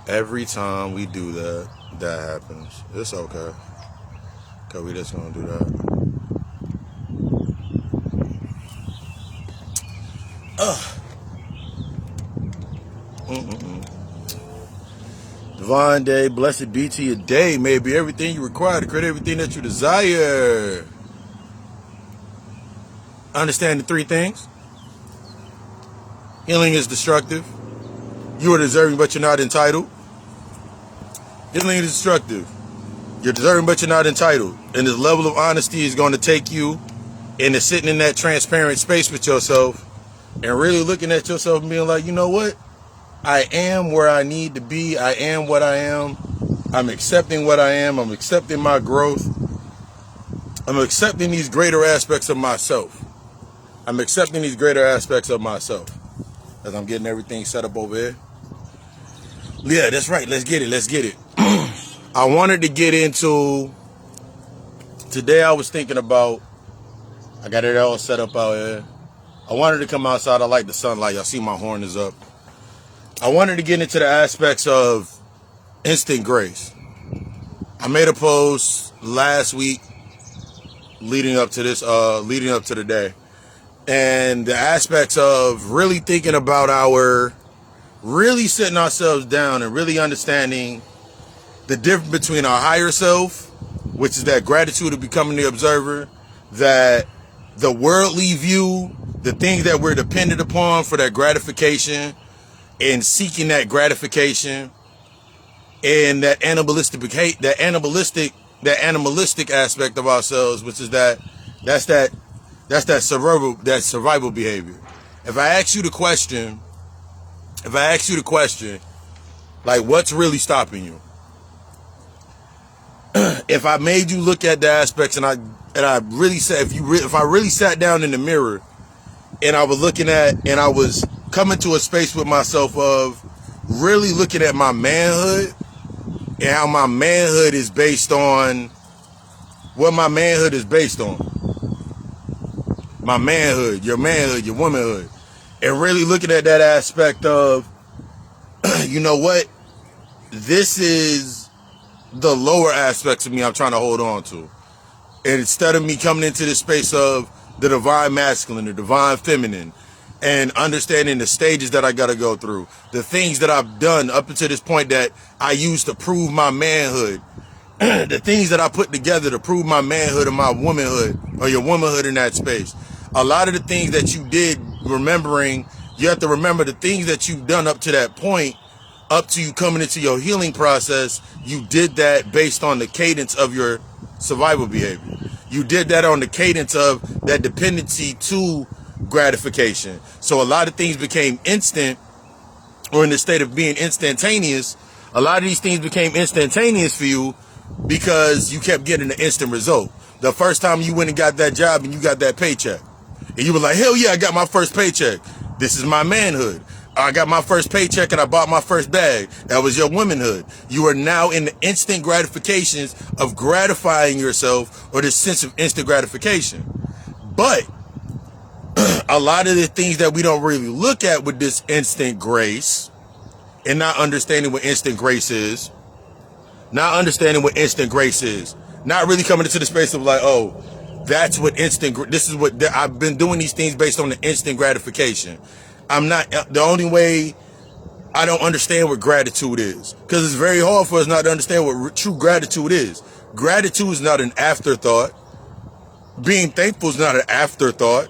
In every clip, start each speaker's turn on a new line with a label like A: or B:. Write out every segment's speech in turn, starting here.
A: Every time we do that, that happens. It's okay. Cause we just gonna do that. Divine day, blessed be to your day. May it be everything you require to create everything that you desire. Understand the three things. Healing is destructive. You are deserving, but you're not entitled. Healing is destructive. You're deserving, but you're not entitled. And this level of honesty is going to take you into sitting in that transparent space with yourself and really looking at yourself and being like, you know what? I am where I need to be. I am what I am. I'm accepting what I am. I'm accepting my growth. I'm accepting these greater aspects of myself. I'm accepting these greater aspects of myself. As I'm getting everything set up over here. Yeah, that's right. Let's get it. Let's get it. I wanted to get into, today I was thinking about, I got it all set up out here. I wanted to come outside. I like the sunlight. Y'all see my horn is up. I wanted to get into the aspects of instant grace. I made a post last week leading up to this, leading up to the day. And the aspects of really thinking about really sitting ourselves down and really understanding the difference between our higher self, which is that gratitude of becoming the observer, that the worldly view, the things that we're dependent upon for that gratification and seeking that gratification, and that animalistic aspect of ourselves, which is that's that survival behavior. If I ask you the question, like, what's really stopping you? If I made you look at the aspects and I really said, if I really sat down in the mirror and I was looking at, and I was coming to a space with myself of really looking at my manhood and how my manhood is based on what my manhood is based on. My manhood, your womanhood. And really looking at that aspect of, you know what? This is the lower aspects of me I'm trying to hold on to. And instead of me coming into this space of the divine masculine, the divine feminine, and understanding the stages that I got to go through, the things that I've done up until this point that I used to prove my manhood, the things that I put together to prove my manhood and my womanhood, or your womanhood in that space. A lot of the things that you did, remembering, you have to remember the things that you've done up to that point, up to you coming into your healing process. You did that based on the cadence of your survival behavior. You did that on the cadence of that dependency to gratification. So a lot of things became instant, or in the state of being instantaneous. A lot of these things became instantaneous for you because you kept getting the instant result. The first time you went and got that job and you got that paycheck, and you were like, hell yeah, I got my first paycheck. This is my manhood. I got my first paycheck and I bought my first bag. That was your womanhood. You are now in the instant gratifications of gratifying yourself, or this sense of instant gratification. But a lot of the things that we don't really look at with this instant grace, and not understanding what instant grace is, not really coming into the space of like, oh, that's what this is what, I've been doing these things based on the instant gratification. I'm not, the only way I don't understand what gratitude is, because it's very hard for us not to understand what true gratitude is. Gratitude is not an afterthought. Being thankful is not an afterthought.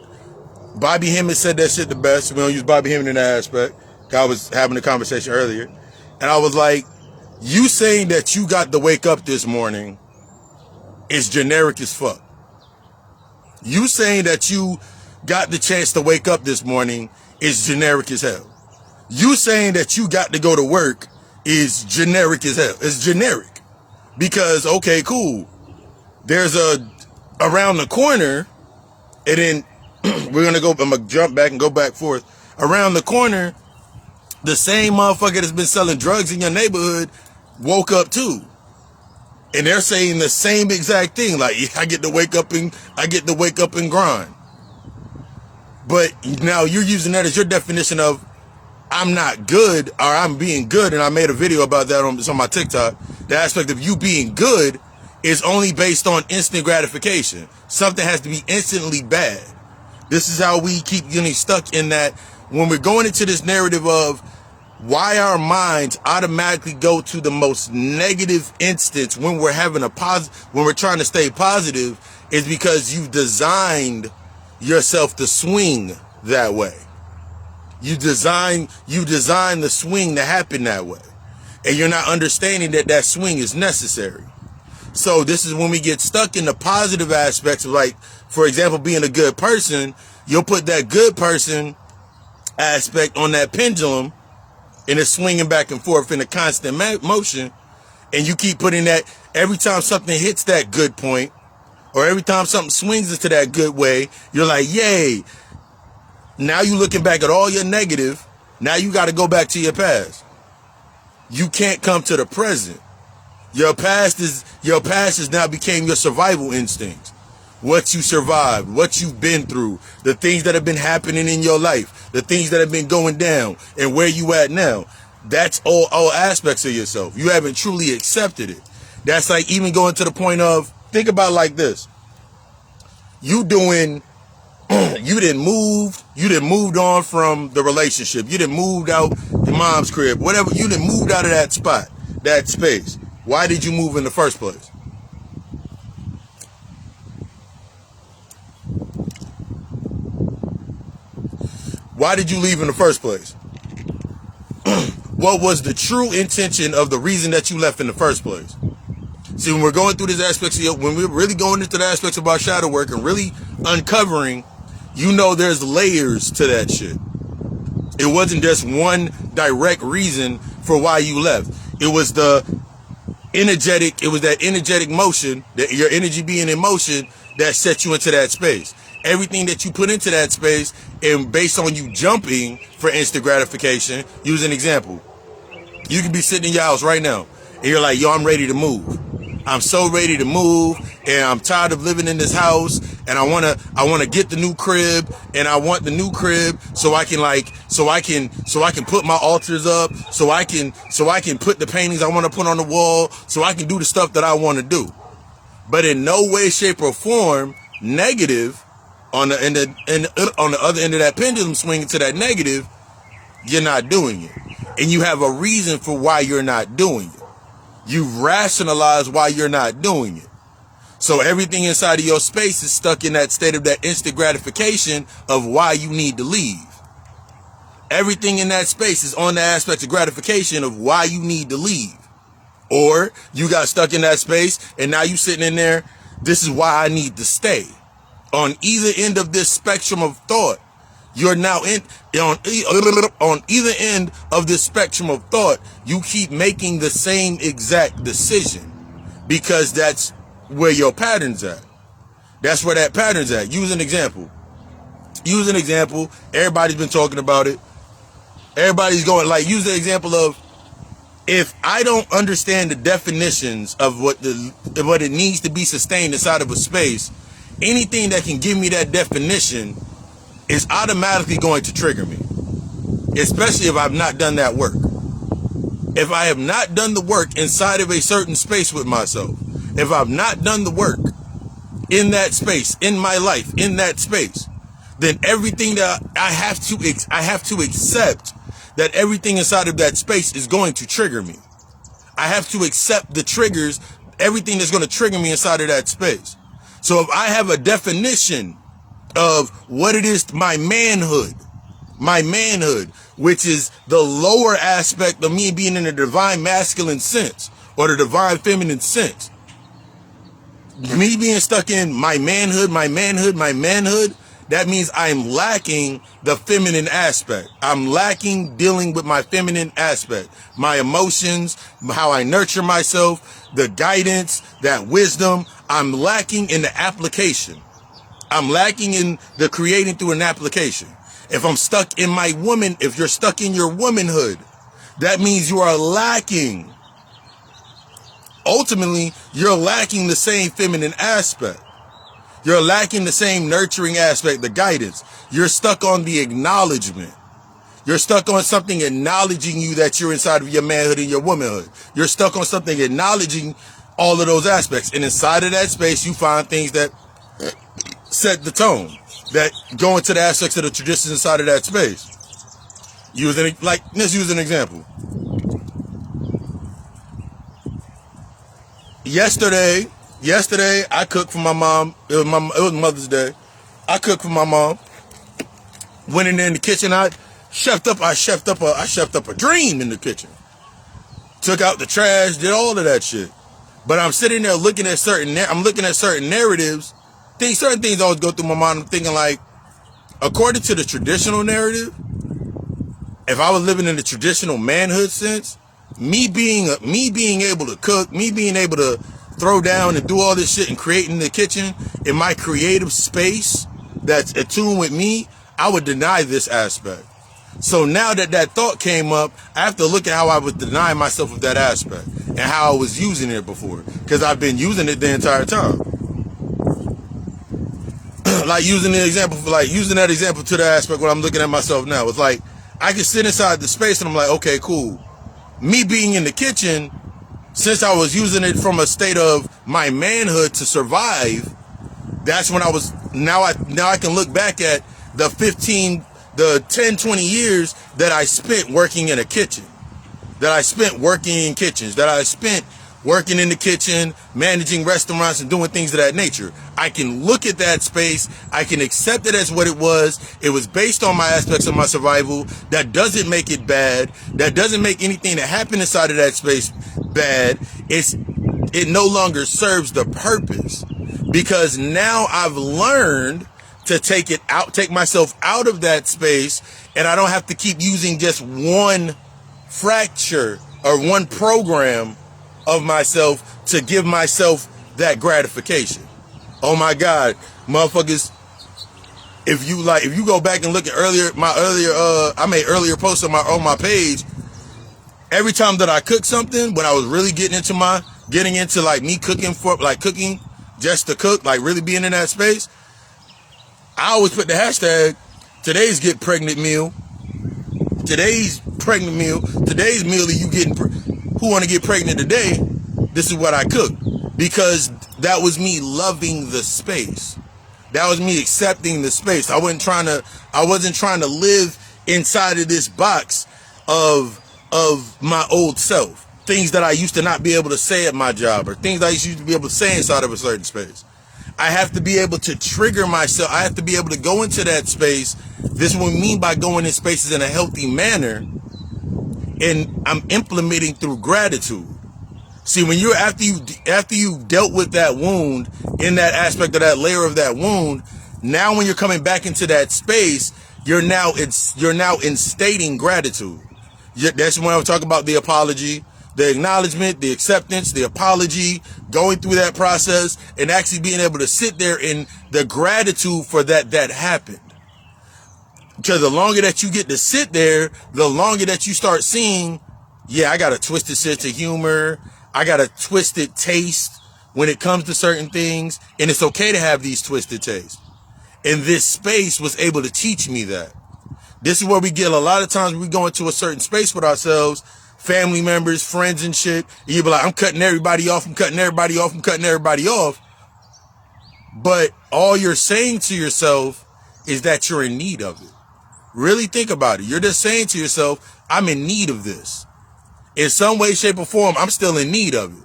A: Bobby Hemmett said that shit the best. We don't use Bobby Hemmett in that aspect. I was having a conversation earlier, and I was like, you saying that you got to wake up this morning is generic as fuck. You saying that you got the chance to wake up this morning is generic as hell. You saying that you got to go to work is generic as hell. It's generic. Because, okay, cool. There's around the corner, and then I'm going to jump back and go back forth. Around the corner, the same motherfucker that's been selling drugs in your neighborhood woke up too. And they're saying the same exact thing. Like, I get to wake up and grind. But now you're using that as your definition of, I'm not good or I'm being good, and I made a video about that on my TikTok. The aspect of you being good is only based on instant gratification. Something has to be instantly bad. This is how we keep getting stuck in that when we're going into this narrative of why our minds automatically go to the most negative instance when we're having when we're trying to stay positive is because you've designed yourself to swing that way. You design the swing to happen that way. And you're not understanding that that swing is necessary. So this is when we get stuck in the positive aspects of, like, for example, being a good person. You'll put that good person aspect on that pendulum and it's swinging back and forth in a constant motion. And you keep putting that every time something hits that good point or every time something swings into that good way, you're like, yay. Now you're looking back at all your negative. Now you got to go back to your past. You can't come to the present. Your past has now became your survival instincts. What you survived, what you've been through, the things that have been happening in your life, the things that have been going down, and where you at now. That's all aspects of yourself. You haven't truly accepted it. That's like even going to the point of, think about it like this. You done moved on from the relationship. You done moved out your mom's crib, whatever. You done moved out of that spot, that space. Why did you move in the first place? Why did you leave in the first place? What was the true intention of the reason that you left in the first place? See, when we're going through these aspects, when we're really going into the aspects about shadow work and really uncovering, there's layers to that shit. It wasn't just one direct reason for why you left. It was that energetic motion, that your energy being in motion, that set you into that space. Everything that you put into that space, and based on you jumping for instant gratification, use an example. You can be sitting in your house right now, and you're like, yo, I'm ready to move. I'm so ready to move, and I'm tired of living in this house, and I wanna get the new crib, and I want the new crib so I can put my altars up, so I can put the paintings I want to put on the wall, so I can do the stuff that I want to do. But in no way, shape, or form, negative, on the other end of that pendulum swinging to that negative, you're not doing it. And you have a reason for why you're not doing it. You've rationalized why you're not doing it. So everything inside of your space is stuck in that state of that instant gratification of why you need to leave. Everything in that space is on the aspect of gratification of why you need to leave. Or you got stuck in that space and now you sitting in there, this is why I need to stay. On either end of this spectrum of thought, you're now on either end of this spectrum of thought, you keep making the same exact decision because that's where your pattern's at. That's where that pattern's at. Use an example. Everybody's been talking about it. Everybody's going, like, use the example of, if I don't understand the definitions of what it needs to be sustained inside of a space, anything that can give me that definition is automatically going to trigger me, especially if I've not done that work. If I have not done the work inside of a certain space with myself, if I've not done the work in that space, in my life, in that space, then everything that I have to accept that everything inside of that space is going to trigger me. I have to accept the triggers, everything that's going to trigger me inside of that space. So if I have a definition of what it is, my manhood, which is the lower aspect of me being in the divine masculine sense or the divine feminine sense, me being stuck in my manhood, that means I'm lacking the feminine aspect. I'm lacking dealing with my feminine aspect, my emotions, how I nurture myself, the guidance, that wisdom. I'm lacking in the application. I'm lacking in the creating through an application. If I'm stuck in if you're stuck in your womanhood, that means you are lacking. Ultimately, you're lacking the same feminine aspect. You're lacking the same nurturing aspect, the guidance. You're stuck on the acknowledgement. You're stuck on something acknowledging you that you're inside of your manhood and your womanhood. You're stuck on something acknowledging all of those aspects. And inside of that space, you find things that set the tone, that go into the aspects of the traditions inside of that space. Let's use an example. Yesterday, I cooked for my mom. It was Mother's Day. I cooked for my mom. Went in there in the kitchen. I chefed up a dream in the kitchen. Took out the trash, did all of that shit. But I'm sitting there looking at certain narratives. Certain things always go through my mind. I'm thinking like, according to the traditional narrative, if I was living in the traditional manhood sense, me being able to cook, me being able to throw down and do all this shit and create in the kitchen in my creative space that's attuned with me, I would deny this aspect. So now that thought came up, I have to look at how I was denying myself of that aspect and how I was using it before, because I've been using it the entire time. Using that example to the aspect when I'm looking at myself now. It's like, I can sit inside the space and I'm like, okay, cool. Me being in the kitchen, since I was using it from a state of my manhood to survive, that's when now I can look back at the 10, 20 years that I spent working in a kitchen, that I spent working in kitchens, that I spent working in the kitchen, managing restaurants and doing things of that nature. I can look at that space. I can accept it as what it was. It was based on my aspects of my survival. That doesn't make it bad. That doesn't make anything that happened inside of that space bad. It no longer serves the purpose, because now I've learned to take myself out of that space, and I don't have to keep using just one fracture or one program of myself to give myself that gratification. Oh my God, motherfuckers. If you go back and look at I made earlier posts on my page. Every time that I cook something, when I was really getting into me cooking just to cook, like really being in that space, I always put the hashtag, today's get pregnant meal. Today's pregnant meal. Today's meal that you getting, who want to get pregnant today? This is what I cook. Because that was me loving the space. That was me accepting the space. I wasn't trying to live inside of this box of my old self. Things that I used to not be able to say at my job, or things I used to be able to say inside of a certain space. I have to be able to trigger myself. I have to be able to go into that space. This is what we mean by going in spaces in a healthy manner. And I'm implementing through gratitude. See, when after you dealt with that wound, in that aspect of that layer of that wound, now when you're coming back into that space, you're now instating gratitude. That's when I was talking about the apology, the acknowledgement, the acceptance, the apology, going through that process, and actually being able to sit there in the gratitude for that happened. Because the longer that you get to sit there, the longer that you start seeing, yeah, I got a twisted sense of humor. I got a twisted taste when it comes to certain things. And it's okay to have these twisted tastes. And this space was able to teach me that. This is where we get a lot of times we go into a certain space with ourselves, family members, friends and shit. And you be like, I'm cutting everybody off. I'm cutting everybody off. I'm cutting everybody off. But all you're saying to yourself is that you're in need of it. Really think about it. You're just saying to yourself, I'm in need of this. In some way, shape, or form, I'm still in need of it.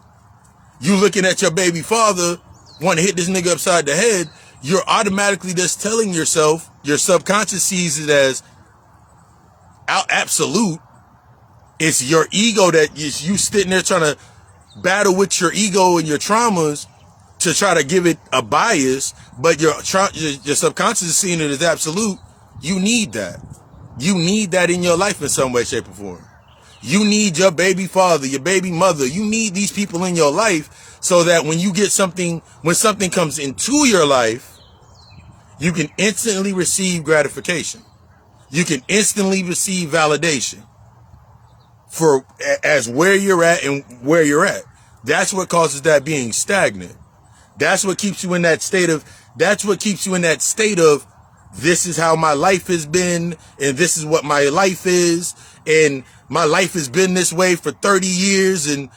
A: You looking at your baby father, want to hit this nigga upside the head, you're automatically just telling yourself, your subconscious sees it as absolute. It's your ego that is you sitting there trying to battle with your ego and your traumas to try to give it a bias, but your subconscious is seeing it as absolute. You need that. You need that in your life in some way, shape, or form. You need your baby father, your baby mother. You need these people in your life so that when something comes into your life, you can instantly receive gratification. You can instantly receive validation as where you're at and where you're at. That's what causes that being stagnant. That's what keeps you in that state of this is how my life has been, and this is what my life is, and my life has been this way for 30 years, and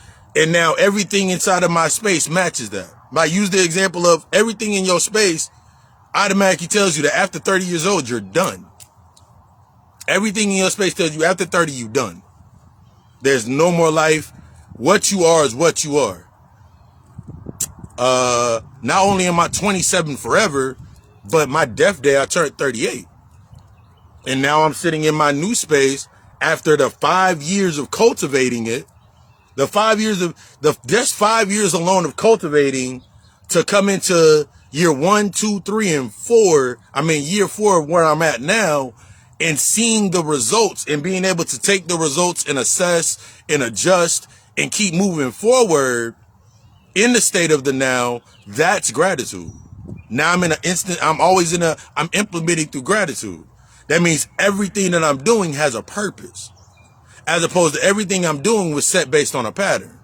A: now everything inside of my space matches that. I use the example of everything in your space automatically tells you that after 30 years old, you're done. Everything in your space tells you after 30, you're done. There's no more life. What you are is what you are. Not only am I 27 forever, but my death day, I turned 38. And now I'm sitting in my new space after the 5 years of cultivating it. Just 5 years alone of cultivating to come into year 1, 2, 3, and 4. I mean, year 4 of where I'm at now, and seeing the results and being able to take the results and assess and adjust and keep moving forward in the state of the now. That's gratitude. Now I'm I'm implementing through gratitude. That means everything that I'm doing has a purpose, as opposed to everything I'm doing was set based on a pattern.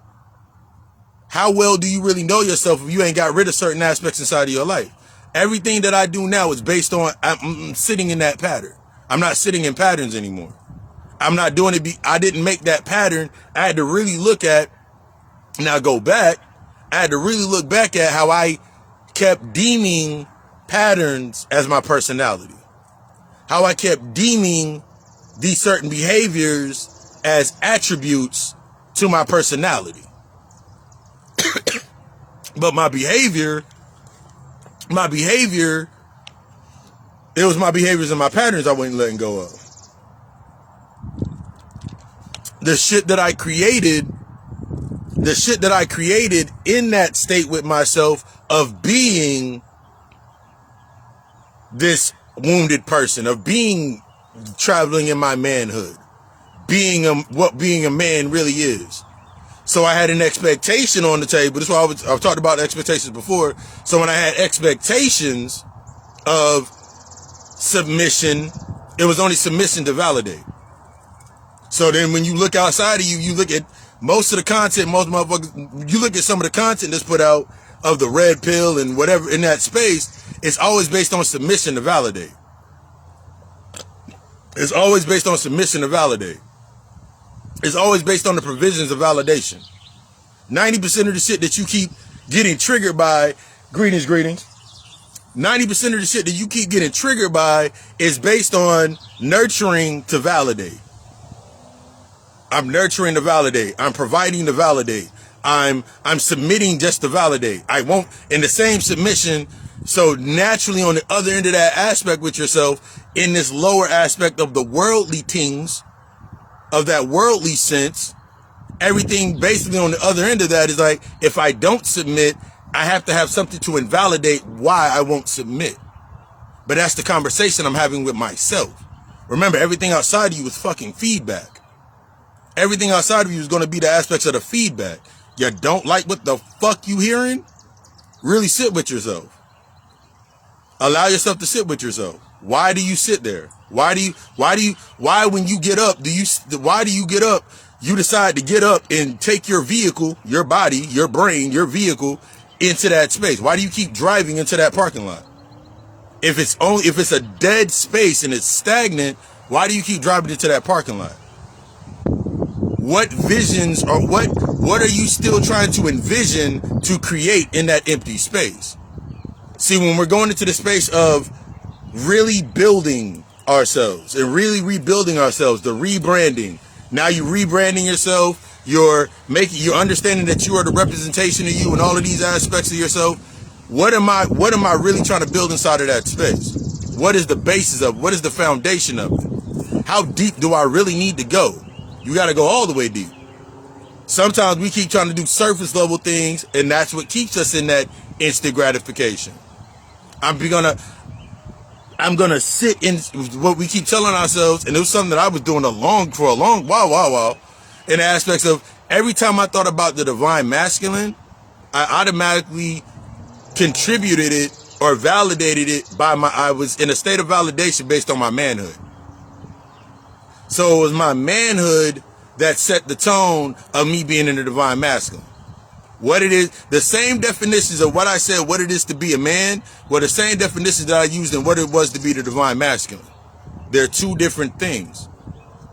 A: How well do you really know yourself if you ain't got rid of certain aspects inside of your life? Everything that I do now is based on, I'm sitting in that pattern. I'm not sitting in patterns anymore. I'm not doing it. I didn't make that pattern. I had to really look at, now go back. I had to really look back at how I kept deeming patterns as my personality. How I kept deeming these certain behaviors as attributes to my personality. But my behavior, it was my behaviors and my patterns I wasn't letting go of. The shit that I created in that state with myself of being this wounded person, of being traveling in my manhood, what being a man really is. So I had an expectation on the table. That's why I've talked about expectations before. So when I had expectations of submission, it was only submission to validate. So then when you look outside of you, you look at most of the content, most motherfuckers, you look at some of the content that's put out of the red pill and whatever in that space, it's always based on submission to validate. It's always based on submission to validate. It's always based on the provisions of validation. 90% of the shit that you keep getting triggered by, greetings. 90% of the shit that you keep getting triggered by is based on nurturing to validate. I'm nurturing to validate. I'm providing to validate. I'm submitting just to validate. I won't, in the same submission. So naturally on the other end of that aspect with yourself, in this lower aspect of the worldly things, of that worldly sense, everything basically on the other end of that is like, if I don't submit, I have to have something to invalidate why I won't submit. But that's the conversation I'm having with myself. Remember, everything outside of you is fucking feedback. Everything outside of you is going to be the aspects of the feedback. You don't like what the fuck you hearing? Really sit with yourself. Allow yourself to sit with yourself. Why do you sit there? Why when you get up, you decide to get up and take your vehicle, your body, your brain, your vehicle into that space? Why do you keep driving into that parking lot? If it's a dead space and it's stagnant, why do you keep driving into that parking lot? What visions or what are you still trying to envision to create in that empty space? See, when we're going into the space of really building ourselves and really rebuilding ourselves, the rebranding. Now you're rebranding yourself. You're understanding that you are the representation of you and all of these aspects of yourself. What am I really trying to build inside of that space? What is the basis of it? What is the foundation of it? How deep do I really need to go? You got to go all the way deep. Sometimes we keep trying to do surface level things, and that's what keeps us in that instant gratification. I'm gonna sit in what we keep telling ourselves, and it was something that I was doing for a long while, in the aspects of every time I thought about the divine masculine, I automatically contributed it or validated it I was in a state of validation based on my manhood. So it was my manhood that set the tone of me being in the divine masculine. What it is, the same definitions of what I said, what it is to be a man, were the same definitions that I used in what it was to be the divine masculine. They're two different things.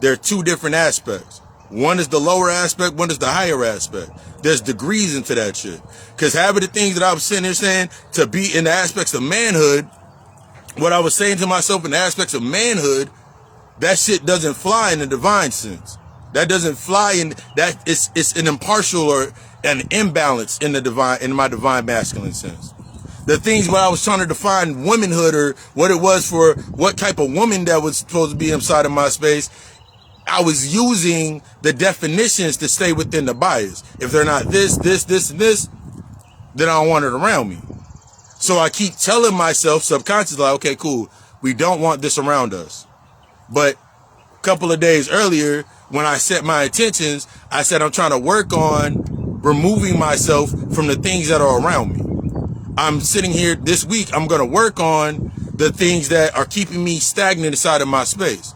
A: They're two different aspects. One is the lower aspect, one is the higher aspect. There's degrees into that shit. Because having the things that I was sitting there saying to be in the aspects of manhood, what I was saying to myself in the aspects of manhood, that shit doesn't fly in the divine sense. That doesn't fly in that. It's an impartial or an imbalance in the divine, in my divine masculine sense. The things what I was trying to define womanhood, or what it was for what type of woman that was supposed to be inside of my space, I was using the definitions to stay within the bias. If they're not this, and this, then I don't want it around me. So I keep telling myself subconsciously, like, okay, cool, we don't want this around us. But a couple of days earlier, when I set my intentions, I said I'm trying to work on removing myself from the things that are around me. I'm sitting here this week, I'm going to work on the things that are keeping me stagnant inside of my space.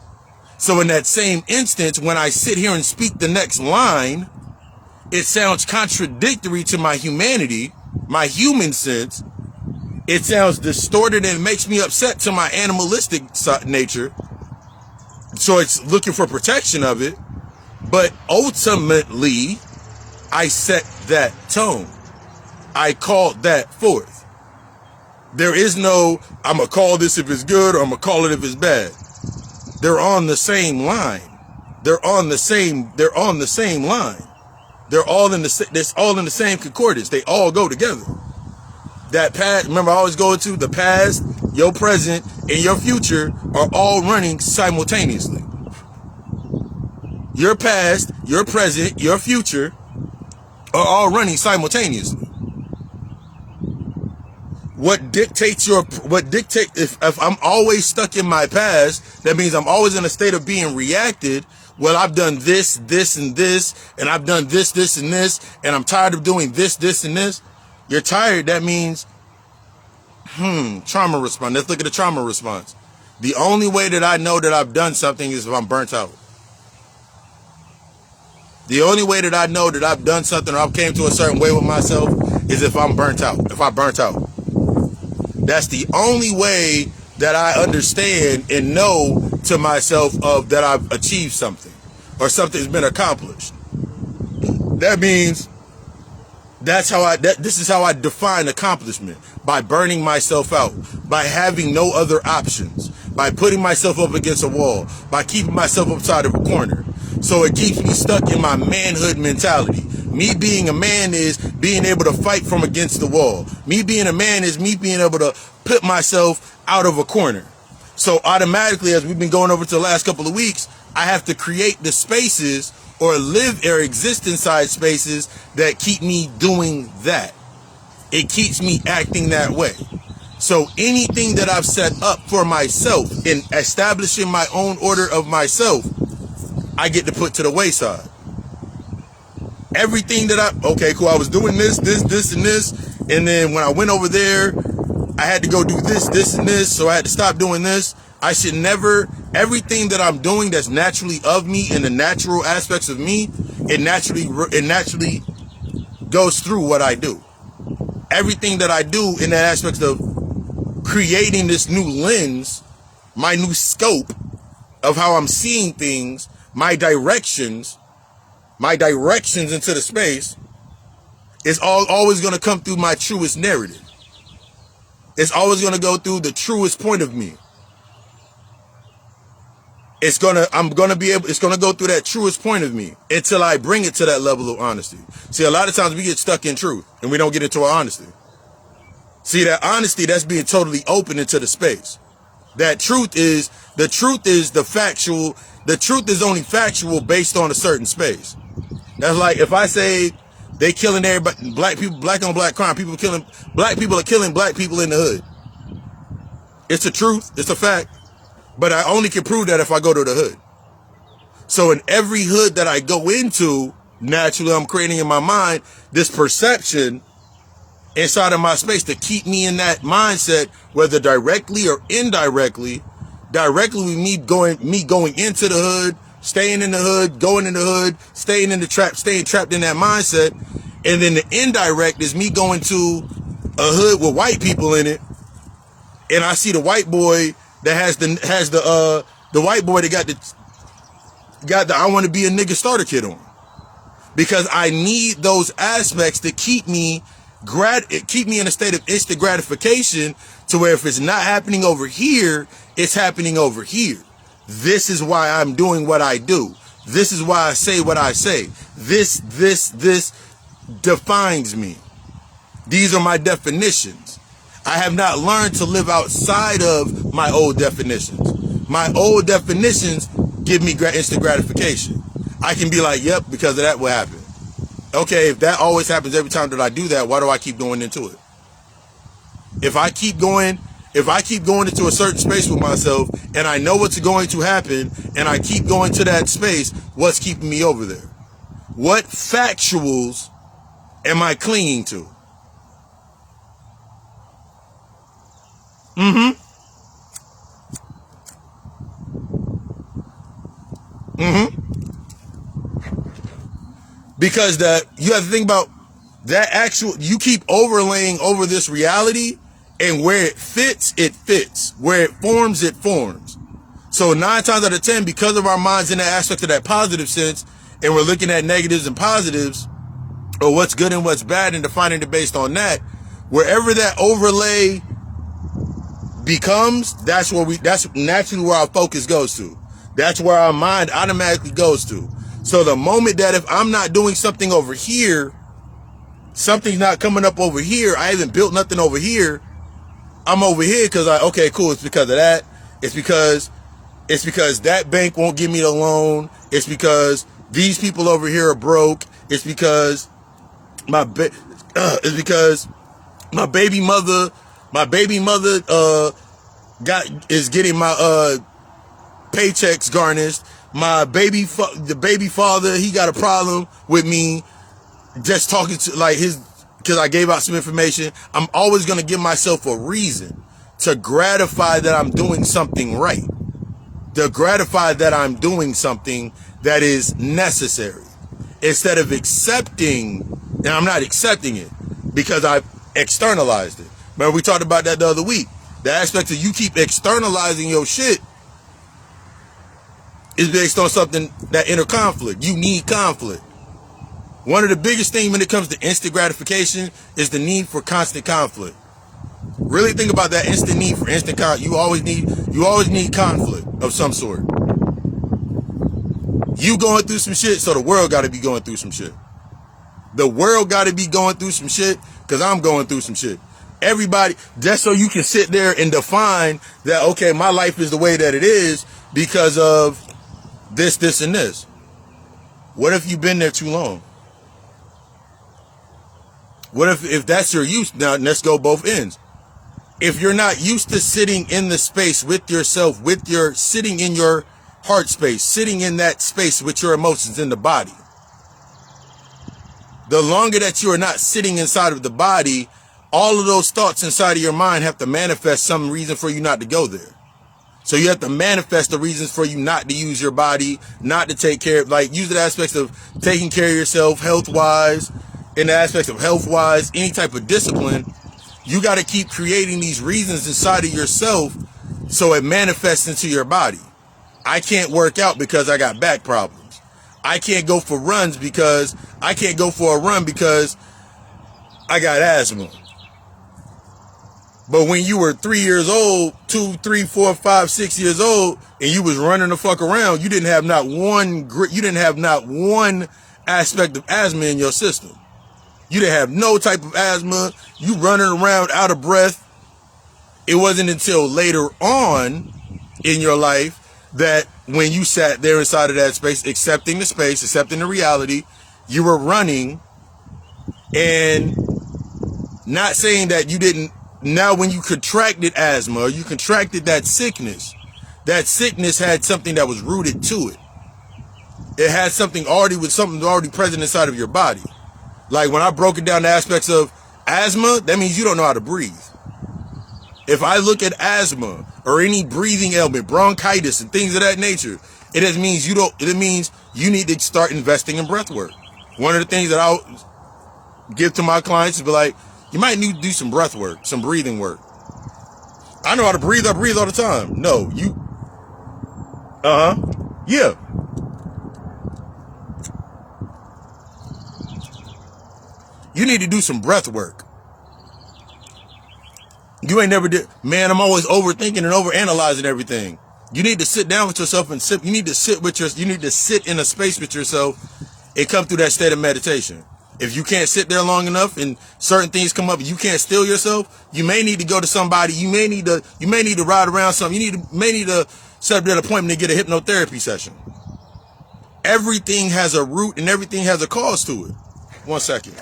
A: So in that same instance, when I sit here and speak the next line, it sounds contradictory to my humanity, my human sense. It sounds distorted and it makes me upset to my animalistic nature. So it's looking for protection of it. But ultimately, I set that tone. I called that forth. There is no, I'm going to call this if it's good, or I'm going to call it if it's bad. They're on the same line. They're on the same line. They're all in the same concordance. They all go together. That past, remember I always go into the past, your present, and your future are all running simultaneously. Your past, your present, your future are all running simultaneously. If I'm always stuck in my past, that means I'm always in a state of being reacted. Well, I've done this, and this, and I've done this, and this, and I'm tired of doing this, and this. You're tired. That means, trauma response. Let's look at the trauma response. The only way that I know that I've done something is if I'm burnt out. The only way that I know that I've done something or I've came to a certain way with myself is if I'm burnt out. If I burnt out. That's the only way that I understand and know to myself of that I've achieved something or something's been accomplished. That means this is how I define accomplishment, by burning myself out, by having no other options, by putting myself up against a wall, by keeping myself upside of a corner. So it keeps me stuck in my manhood mentality. Me being a man is being able to fight from against the wall. Me being a man is me being able to put myself out of a corner. So automatically, as we've been going over to the last couple of weeks, I have to create the spaces or live or exist inside spaces that keep me doing that. It keeps me acting that way. So anything that I've set up for myself in establishing my own order of myself, I get to put to the wayside. Everything that okay, cool, I was doing this, and this, and then when I went over there, I had to go do this, and this, so I had to stop doing this. I should never, everything that I'm doing that's naturally of me and the natural aspects of me, it naturally goes through what I do. Everything that I do in that aspect of creating this new lens, my new scope of how I'm seeing things, my directions into the space is always going to come through my truest narrative. It's always going to go through the truest point of me. It's going to go through that truest point of me until I bring it to that level of honesty. See, a lot of times we get stuck in truth and we don't get into our honesty. See, that honesty, that's being totally open into the space. The truth is the factual. The truth is only factual based on a certain space. That's like if I say they killing everybody, black people, black on black crime, black people are killing black people in the hood. It's a truth. It's a fact. But I only can prove that if I go to the hood. So in every hood that I go into, naturally I'm creating in my mind this perception inside of my space to keep me in that mindset, whether directly or indirectly. Directly with me going into the hood, staying in the hood, going in the hood, staying in the trap, staying trapped in that mindset. And then the indirect is me going to a hood with white people in it, and I see the white boy that has the white boy that got the I want to be a nigga starter kit on, because I need those aspects to keep me in a state of instant gratification, to where if it's not happening over here, it's happening over here. This is why I'm doing what I do. This is why I say what I say. This defines me. These are my definitions. I have not learned to live outside of my old definitions. My old definitions give me instant gratification. I can be like, yep, because of that what happened. Okay, if that always happens every time that I do that, why do I keep going into it? If I keep going into a certain space with myself and I know what's going to happen and I keep going to that space, what's keeping me over there? What factuals am I clinging to? Because you have to think about that you keep overlaying over this reality, and where it fits, it fits. Where it forms. So 9 times out of 10, because of our minds in that aspect of that positive sense, and we're looking at negatives and positives, or what's good and what's bad, and defining it based on that, wherever that overlay becomes, that's naturally where our focus goes to. That's where our mind automatically goes to. So the moment that if I'm not doing something over here, something's not coming up over here, I haven't built nothing over here, I'm over here because okay, cool, it's because of that. It's because that bank won't give me the loan. It's because these people over here are broke. It's because my baby mother is getting my paychecks garnished. The baby father, he got a problem with me just talking to because I gave out some information. I'm always going to give myself a reason to gratify that I'm doing something right. To gratify that I'm doing something that is necessary. Instead of accepting, and I'm not accepting it because I've externalized it. Remember, we talked about that the other week. The aspect of you keep externalizing your shit is based on something, that inner conflict. You need conflict. One of the biggest things when it comes to instant gratification is the need for constant conflict. Really think about that instant need for instant conflict. You always need conflict of some sort. You going through some shit, so the world got to be going through some shit. The world got to be going through some shit because I'm going through some shit. Everybody, just so you can sit there and define that, okay, my life is the way that it is because of this, and this. What if you've been there too long? What if that's your use? Now, let's go both ends. If you're not used to sitting in the space with yourself, sitting in your heart space, sitting in that space with your emotions in the body, the longer that you are not sitting inside of the body, all of those thoughts inside of your mind have to manifest some reason for you not to go there. So you have to manifest the reasons for you not to use your body, not to take care of, use the aspects of taking care of yourself health-wise, in the aspects of health-wise, any type of discipline. You got to keep creating these reasons inside of yourself so it manifests into your body. I can't work out because I got back problems. I can't go for a run because I got asthma. But when you were 3 years old, 2, 3, 4, 5, 6 years old, and you was running the fuck around, you didn't have not one aspect of asthma in your system. You didn't have no type of asthma. You running around out of breath. It wasn't until later on in your life that when you sat there inside of that space, accepting the reality, you were running, and not saying that you didn't. Now, when you contracted asthma, or you contracted that sickness had something that was rooted to it. It had something already present inside of your body. Like when I broke it down to aspects of asthma, that means you don't know how to breathe. If I look at asthma or any breathing ailment, bronchitis and things of that nature, it means you need to start investing in breath work. One of the things that give to my clients is be like, you might need to do some breath work, some breathing work. I know how to breathe. I breathe all the time. No, you. Yeah. You need to do some breath work. You ain't never did. Man, I'm always overthinking and overanalyzing everything. You need to sit down with yourself and sit. You need to sit in a space with yourself and come through that state of meditation. If you can't sit there long enough and certain things come up and you can't still yourself, you may need to go to somebody. You may need to ride around something. You may need to set up that appointment to get a hypnotherapy session. Everything has a root and everything has a cause to it. 1 second.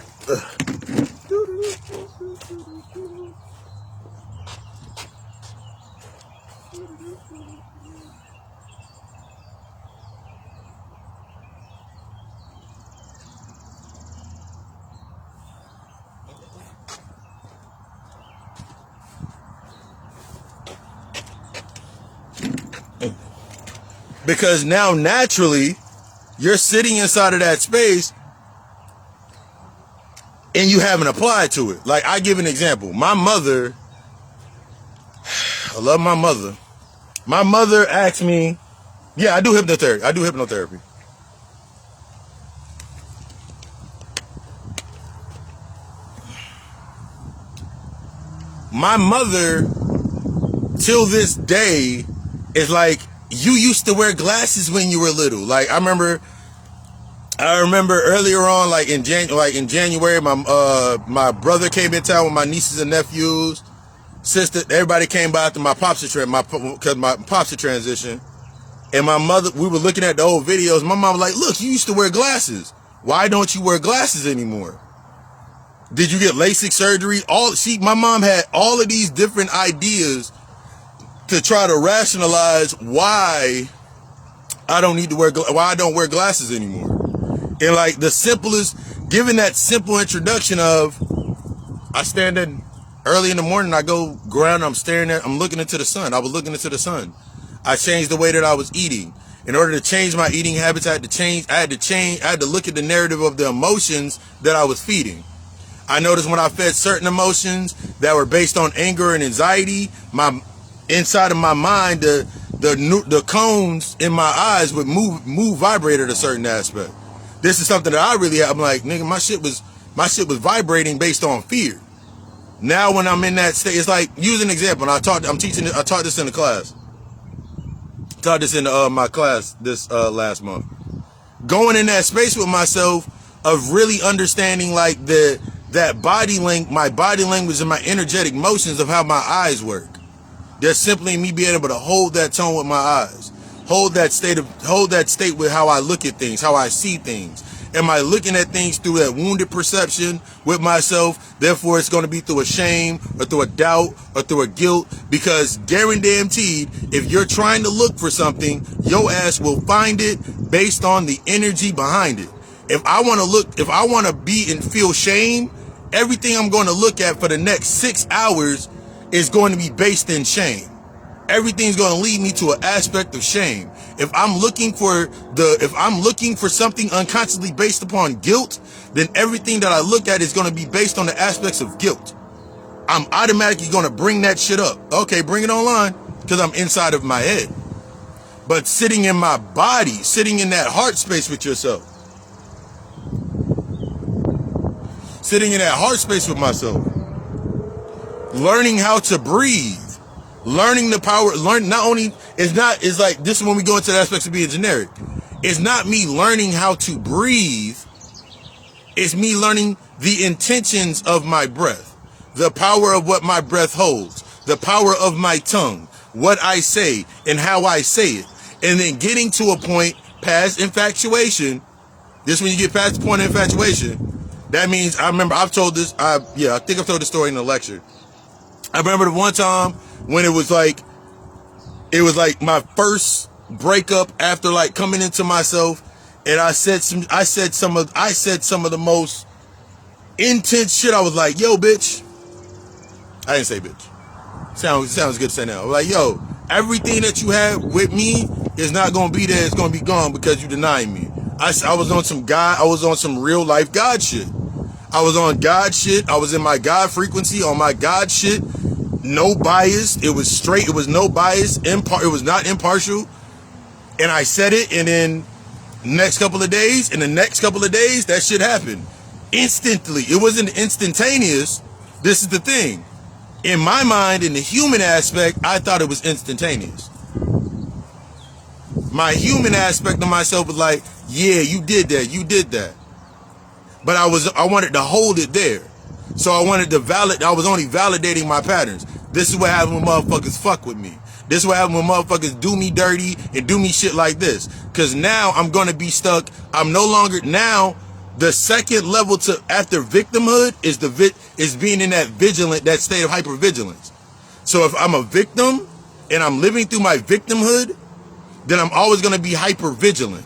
A: Because now naturally you're sitting inside of that space and you haven't applied to it. Like, I give an example. My mother, I love my mother. My mother asked me, yeah, I do hypnotherapy. My mother, till this day, is like, you used to wear glasses when you were little. Like, I remember earlier on, like in January, my brother came in town with my nieces and nephews, sister, everybody came by after my pops had transition. And my mother, we were looking at the old videos. My mom was like, look, you used to wear glasses. Why don't you wear glasses anymore? Did you get LASIK surgery? My mom had all of these different ideas to try to rationalize why I don't wear glasses anymore. And like the simplest, given that simple introduction of, I stand in early in the morning, I go ground, I'm looking into the sun. I was looking into the sun. I changed the way that I was eating. In order to change my eating habits, I had to look at the narrative of the emotions that I was feeding. I noticed when I fed certain emotions that were based on anger and anxiety, inside of my mind, the cones in my eyes would vibrate at a certain aspect. This is something that I really have. I'm like, nigga, my shit was vibrating based on fear. Now when I'm in that state, it's like, use an example. I taught this in the class. Taught this in my class this last month. Going in that space with myself of really understanding like my body language and my energetic motions of how my eyes work. There's simply me being able to hold that tone with my eyes. Hold that state with how I look at things, how I see things. Am I looking at things through that wounded perception with myself? Therefore, it's going to be through a shame or through a doubt or through a guilt. Because guaranteed, if you're trying to look for something, your ass will find it based on the energy behind it. If I want to be and feel shame, everything I'm going to look at for the next 6 hours is going to be based in shame. Everything's going to lead me to an aspect of shame. If I'm looking for something unconsciously based upon guilt, then everything that I look at is going to be based on the aspects of guilt. I'm automatically going to bring that shit up. Okay, bring it online, because I'm inside of my head. But sitting in my body, sitting in that heart space with yourself, sitting in that heart space with myself, learning how to breathe, learning the power, it's like, this is when we go into the aspects of being generic. It's not me learning how to breathe. It's me learning the intentions of my breath, the power of what my breath holds, the power of my tongue, what I say and how I say it. And then getting to a point past infatuation. This, when you get past the point of infatuation, that means, I remember I've told this, I think I've told this story in a lecture. I remember the one time when it was like my first breakup after like coming into myself, and I said some of the most intense shit. I was like, yo, bitch. I didn't say bitch. Sounds good to say now. I was like, yo, everything that you had with me is not gonna be there. It's gonna be gone because you denied me. I was on some real life God shit. I was on God shit. I was in my God frequency, on my God shit. No bias. It was straight. It was no bias. It was not impartial. And I said it, and then next couple of days, that shit happened. Instantly. It wasn't instantaneous. This is the thing. In my mind, in the human aspect, I thought it was instantaneous. My human aspect of myself was like, yeah, you did that. But I wanted to hold it there. So I wanted to I was only validating my patterns. This is what happens when motherfuckers fuck with me. This is what happens when motherfuckers do me dirty and do me shit like this. Cause now I'm gonna be stuck. I'm no longer, now the second level to after victimhood is being in that state of hypervigilance. So if I'm a victim and I'm living through my victimhood, then I'm always gonna be hypervigilant.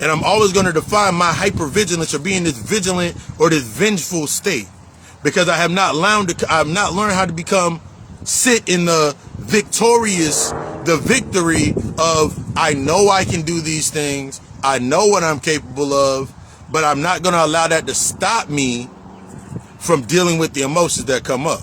A: And I'm always gonna define my hypervigilance or being this vigilant or this vengeful state. Because I have not learned how to sit in the victory of, I know I can do these things, I know what I'm capable of, but I'm not going to allow that to stop me from dealing with the emotions that come up.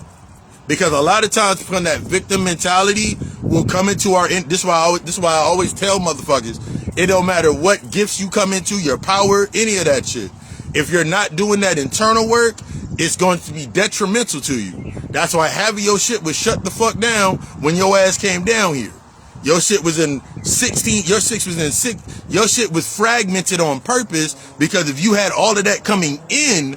A: Because a lot of times from that victim mentality will come into this is why I always tell motherfuckers, it don't matter what gifts you come into, your power, any of that shit. If you're not doing that internal work, it's going to be detrimental to you. That's why having your shit was shut the fuck down when your ass came down here. Your shit was in 16, your shit was fragmented on purpose, because if you had all of that coming in,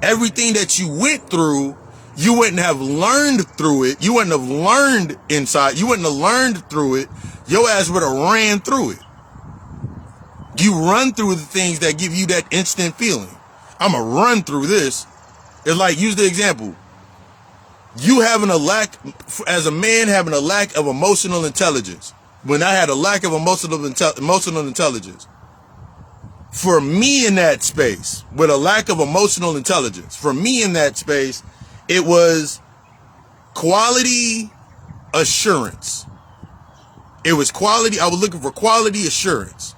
A: everything that you went through, you wouldn't have learned through it. You wouldn't have learned inside. You wouldn't have learned through it. Your ass would have ran through it. You run through the things that give you that instant feeling. I'm going to run through this. It's like, use the example. You having a lack, as a man having a lack of emotional intelligence. When I had a lack of emotional intelligence. For me in that space, with a lack of emotional intelligence, for me in that space, it was quality assurance. It was quality, I was looking for quality assurance.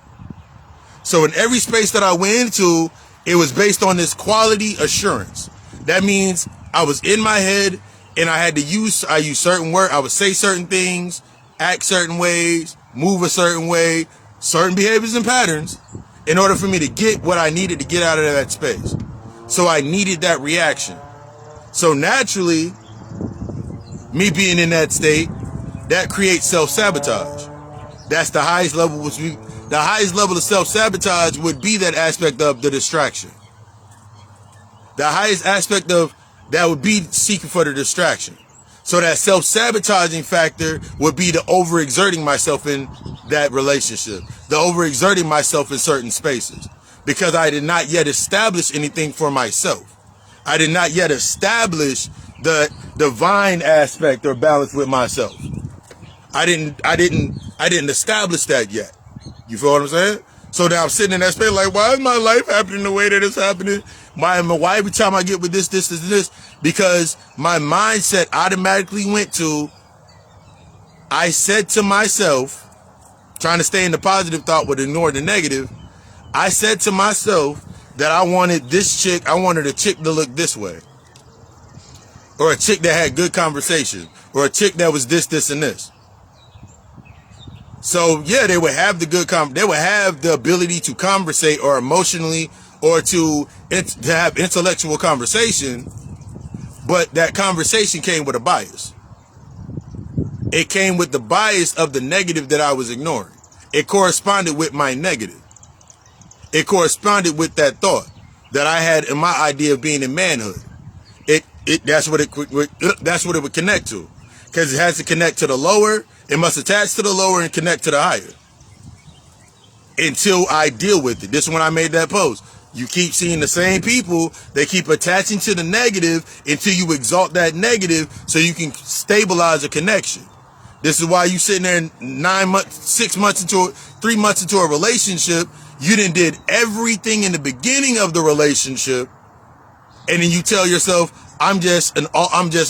A: So in every space that I went into, it was based on this quality assurance. That means I was in my head and I use certain words. I would say certain things, act certain ways, move a certain way, certain behaviors and patterns in order for me to get what I needed to get out of that space. So I needed that reaction. So naturally, me being in that state, that creates self-sabotage. That's the highest level, the highest level of self-sabotage would be that aspect of the distraction. The highest aspect of that would be seeking for the distraction. So that self-sabotaging factor would be the overexerting myself in that relationship, the overexerting myself in certain spaces, because I did not yet establish anything for myself. I did not yet establish the divine aspect or balance with myself. I didn't establish that yet. You feel what I'm saying? So now I'm sitting in that space like, why is my life happening the way that it's happening? Why every time I get with this, because my mindset automatically went to, I said to myself, trying to stay in the positive thought but ignore the negative, I said to myself that I wanted a chick to look this way. Or a chick that had good conversation. Or a chick that was this, and this. So yeah, they would have they would have the ability to conversate or emotionally or to have intellectual conversation, but that conversation came with a bias. It came with the bias of the negative that I was ignoring. It corresponded with my negative. It corresponded with that thought that I had in my idea of being in manhood. That's what it would connect to, because it has to connect to the lower. It must attach to the lower and connect to the higher until I deal with it. This is when I made that post. You keep seeing the same people. They keep attaching to the negative until you exalt that negative so you can stabilize a connection. This is why you sitting there 9 months, 6 months into 3 months into a relationship. You done did everything in the beginning of the relationship, and then you tell yourself, I'm just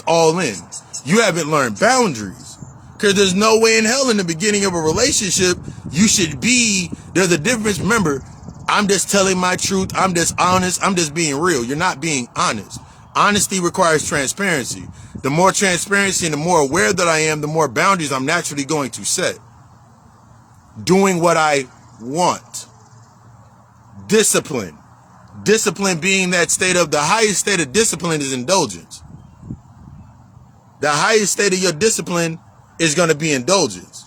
A: all in. You haven't learned boundaries. Because there's no way in hell in the beginning of a relationship you should be. There's a difference. Remember, I'm just telling my truth. I'm just honest. I'm just being real. You're not being honest. Honesty requires transparency. The more transparency and the more aware that I am, the more boundaries I'm naturally going to set. Doing what I want. Discipline. Discipline being that state of, the highest state of discipline is indulgence. The highest state of your discipline is going to be indulgence.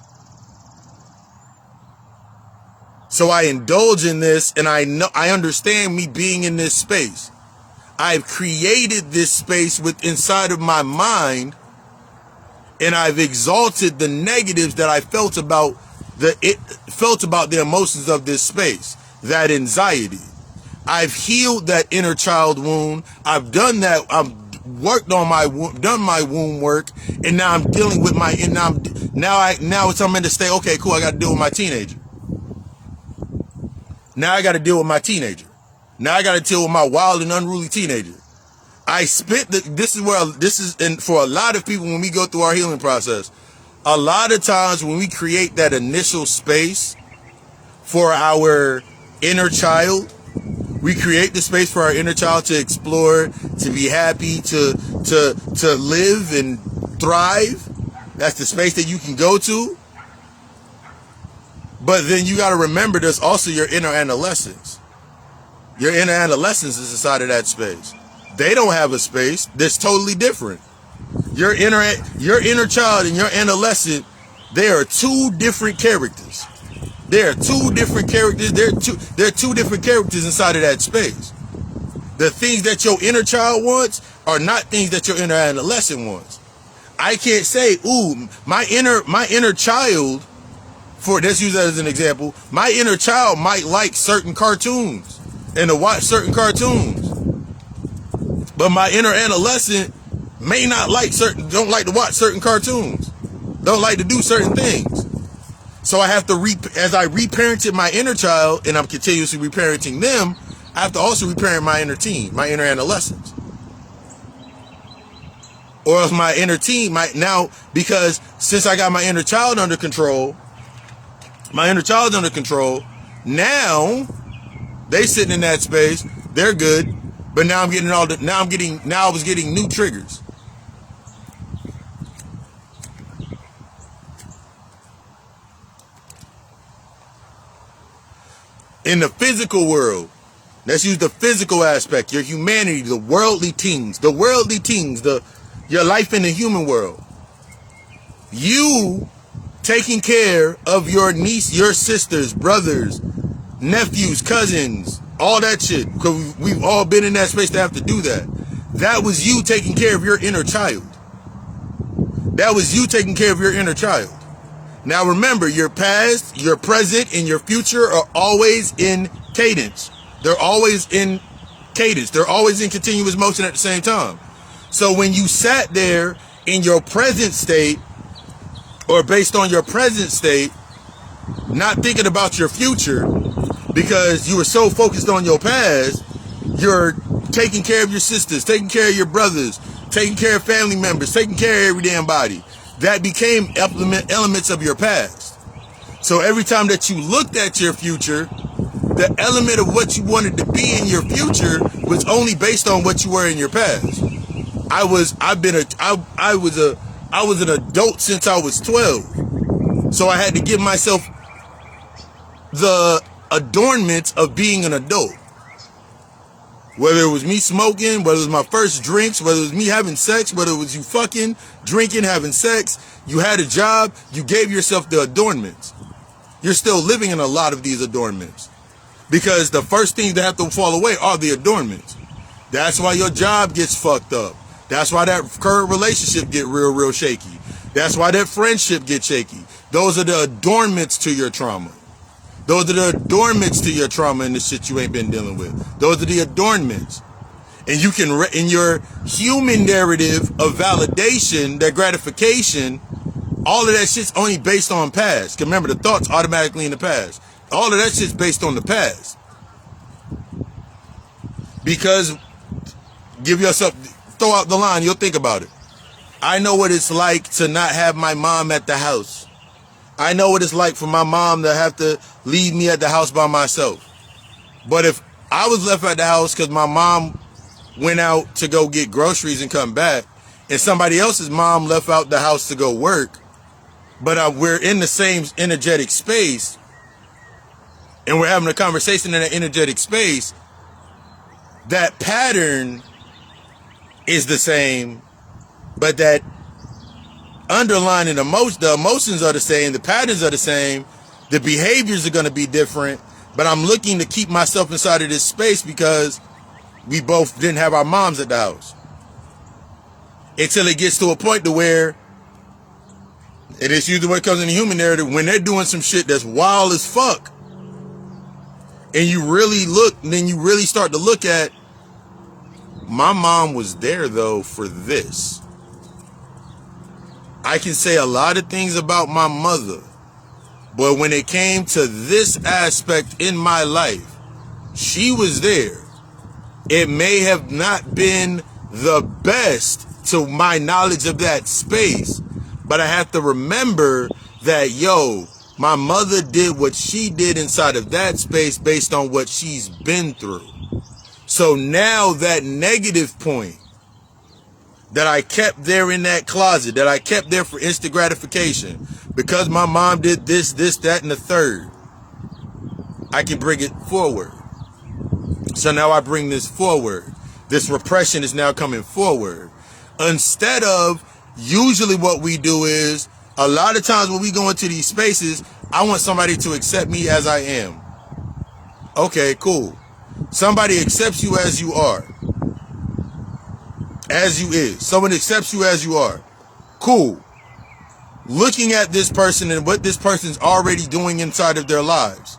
A: So I indulge in this, and I understand me being in this space. I've created this space inside of my mind, and I've exalted the negatives that I felt about the emotions of this space, that anxiety. I've healed that inner child wound. I've done that. I've worked on done my womb work, and now I'm dealing with now it's I'm in the state. Okay, cool. I got to deal with my teenager. Now I got to deal with my teenager. Now I got to deal with my wild and unruly teenager. And for a lot of people, when we go through our healing process, a lot of times when we create that initial space for our inner child, we create the space for our inner child to explore, to be happy, to live and thrive. That's the space that you can go to. But then you got to remember there's also your inner adolescence. Your inner adolescence is inside of that space. They don't have a space that's totally different. Your inner child and your adolescent, they are two different characters. There are two different characters. There are two different characters inside of that space. The things that your inner child wants are not things that your inner adolescent wants. I can't say, ooh, my inner child, let's use that as an example, my inner child might like certain cartoons and to watch certain cartoons. But my inner adolescent may not don't like to watch certain cartoons, don't like to do certain things. So I have to, as I reparented my inner child, and I'm continuously reparenting them, I have to also reparent my inner teen, my inner adolescents. Or else my inner teen might now, because since I got my inner child under control, now they sitting in that space, they're good, but now I was getting new triggers. In the physical world, let's use the physical aspect, your humanity, the worldly things, your life in the human world. You taking care of your niece, your sisters, brothers, nephews, cousins, all that shit, because we've all been in that space to have to do that. That was you taking care of your inner child. That was you taking care of your inner child. Now remember, your past, your present, and your future are always in cadence. They're always in cadence. They're always in continuous motion at the same time. So when you sat there in your present state, or based on your present state, not thinking about your future, because you were so focused on your past, you're taking care of your sisters, taking care of your brothers, taking care of family members, taking care of every damn body. That became elements of your past. So every time that you looked at your future, the element of what you wanted to be in your future was only based on what you were in your past. I was an adult since I was 12. So I had to give myself the adornments of being an adult. Whether it was me smoking, whether it was my first drinks, whether it was me having sex, whether it was you fucking, drinking, having sex, you had a job, you gave yourself the adornments. You're still living in a lot of these adornments. Because the first things that have to fall away are the adornments. That's why your job gets fucked up. That's why that current relationship get real shaky. That's why that friendship gets shaky. Those are the adornments to your trauma. Those are the adornments to your trauma and the shit you ain't been dealing with. Those are the adornments. And you can, in your human narrative of validation, that gratification, all of that shit's only based on past. 'Cause remember, the thoughts automatically in the past. All of that shit's based on the past. Because, throw out the line, you'll think about it. I know what it's like to not have my mom at the house. I know what it's like for my mom to have to leave me at the house by myself. But if I was left at the house because my mom went out to go get groceries and come back, and somebody else's mom left out the house to go work, but we're in the same energetic space, and we're having a conversation in an energetic space, that pattern is the same, but that underlying the emotions are the same, the patterns are the same, the behaviors are going to be different, but I'm looking to keep myself inside of this space because we both didn't have our moms at the house. Until it gets to a point to where, and it's usually what comes in the human narrative, when they're doing some shit that's wild as fuck, and you really look, and then you really start to look at, my mom was there though for this. I can say a lot of things about my mother, but when it came to this aspect in my life, she was there. It may have not been the best to my knowledge of that space, but I have to remember that, my mother did what she did inside of that space based on what she's been through. So now that negative point that I kept there in that closet, that I kept there for instant gratification, because my mom did this, that, and the third, I can bring it forward. So now I bring this forward. This repression is now coming forward. Instead of, usually what we do is, a lot of times when we go into these spaces, I want somebody to accept me as I am. Okay, cool. Somebody accepts you as you are. As you is. Someone accepts you as you are. Cool. Looking at this person and what this person's already doing inside of their lives.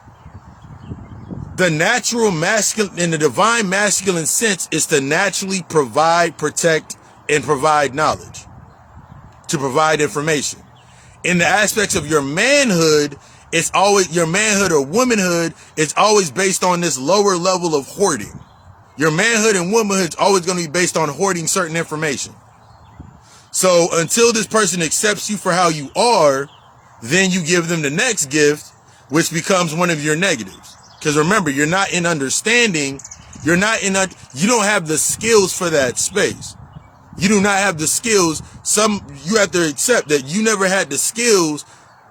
A: The natural masculine, in the divine masculine sense, is to naturally provide, protect, and provide knowledge. To provide information. In the aspects of your manhood, it's always, your manhood or womanhood is always based on this lower level of hoarding. Your manhood and womanhood is always going to be based on hoarding certain information. So until this person accepts you for how you are, then you give them the next gift, which becomes one of your negatives. Because remember, you're not in understanding. You don't have the skills for that space. You do not have the skills. You have to accept that you never had the skills.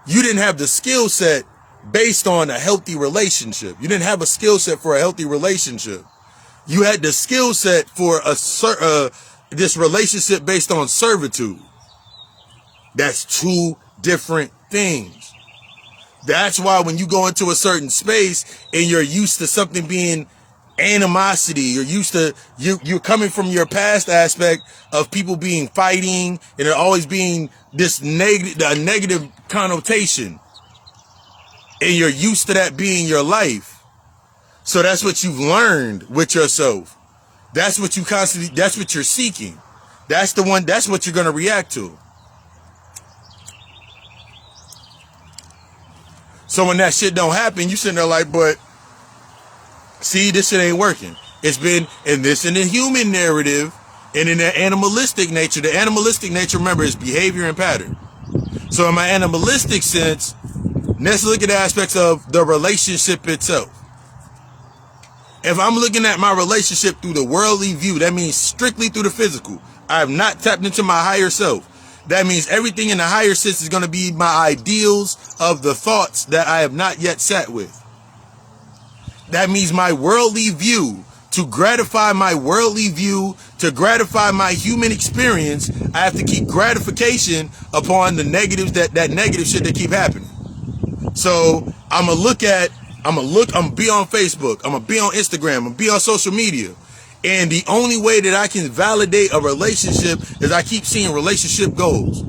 A: You didn't have the skill set based on a healthy relationship. You didn't have a skill set for a healthy relationship. You had the skill set for this relationship based on servitude. That's two different things. That's why when you go into a certain space and you're used to something being animosity, you're coming from your past aspect of people being fighting and it always being this negative connotation, and you're used to that being your life. So that's what you've learned with yourself. That's what that's what you're seeking. That's what you're going to react to. So when that shit don't happen, you sitting there like, but see, this shit ain't working. It's been in the human narrative and in the animalistic nature. The animalistic nature, remember, is behavior and pattern. So in my animalistic sense, let's look at the aspects of the relationship itself. If I'm looking at my relationship through the worldly view, that means strictly through the physical. I have not tapped into my higher self. That means everything in the higher sense is going to be my ideals of the thoughts that I have not yet sat with. That means my worldly view, to gratify my worldly view, to gratify my human experience, I have to keep gratification upon the negatives, that negative shit that keep happening. So I'm gonna be on Facebook, I'm gonna be on Instagram, I'm gonna be on social media. And the only way that I can validate a relationship is I keep seeing relationship goals.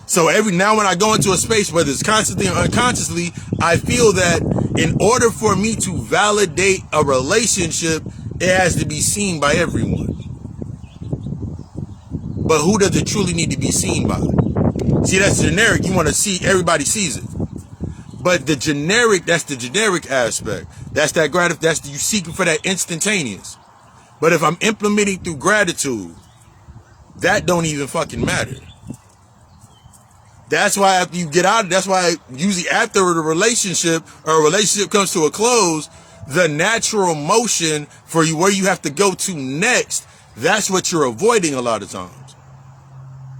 A: So now when I go into a space, whether it's consciously or unconsciously, I feel that in order for me to validate a relationship, it has to be seen by everyone. But who does it truly need to be seen by? See, that's generic. You want to see, everybody sees it. But the generic, that's the generic aspect. That's you seeking for that instantaneous. But if I'm implementing through gratitude, that don't even fucking matter. That's why after you get out, that's why usually after the relationship or a relationship comes to a close, the natural motion for you, where you have to go to next, that's what you're avoiding a lot of times.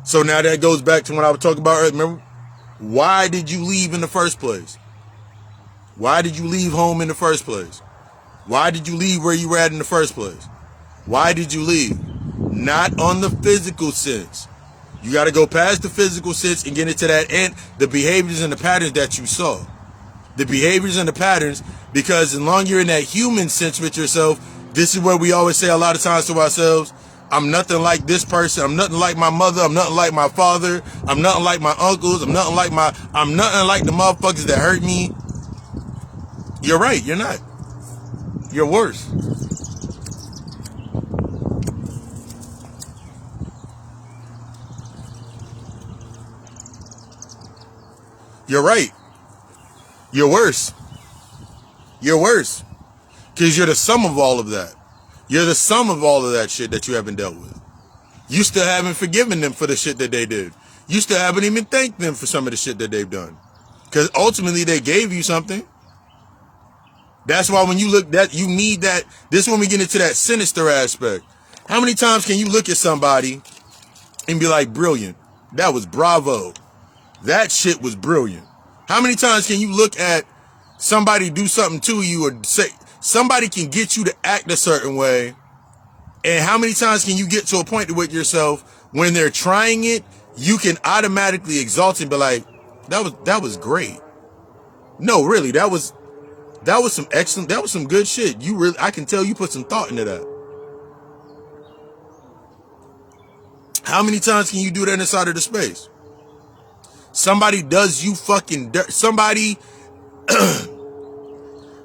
A: So now that goes back to what I was talking about earlier. Remember, why did you leave in the first place? Why did you leave home in the first place? Why did you leave where you were at in the first place? Why did you leave? Not on the physical sense. You got to go past the physical sense and get into that and the behaviors and the patterns that you saw. The behaviors and the patterns, because as long as you're in that human sense with yourself, this is where we always say a lot of times to ourselves, I'm nothing like this person. I'm nothing like my mother. I'm nothing like my father. I'm nothing like my uncles. I'm nothing like the motherfuckers that hurt me. You're right. You're not. You're worse. You're right. You're worse. You're worse. Because you're the sum of all of that. You're the sum of all of that shit that you haven't dealt with. You still haven't forgiven them for the shit that they did. You still haven't even thanked them for some of the shit that they've done. Because ultimately they gave you something. That's why when you look that, you need that. This is when we get into that sinister aspect. How many times can you look at somebody and be like, brilliant? That was bravo. That shit was brilliant. How many times can you look at somebody do something to you or say somebody can get you to act a certain way? And how many times can you get to a point with yourself when they're trying it, you can automatically exalt and be like, that was great. No, really, that was some excellent, that was some good shit. I can tell you put some thought into that. How many times can you do that inside of the space? Somebody does you fucking dirt. Somebody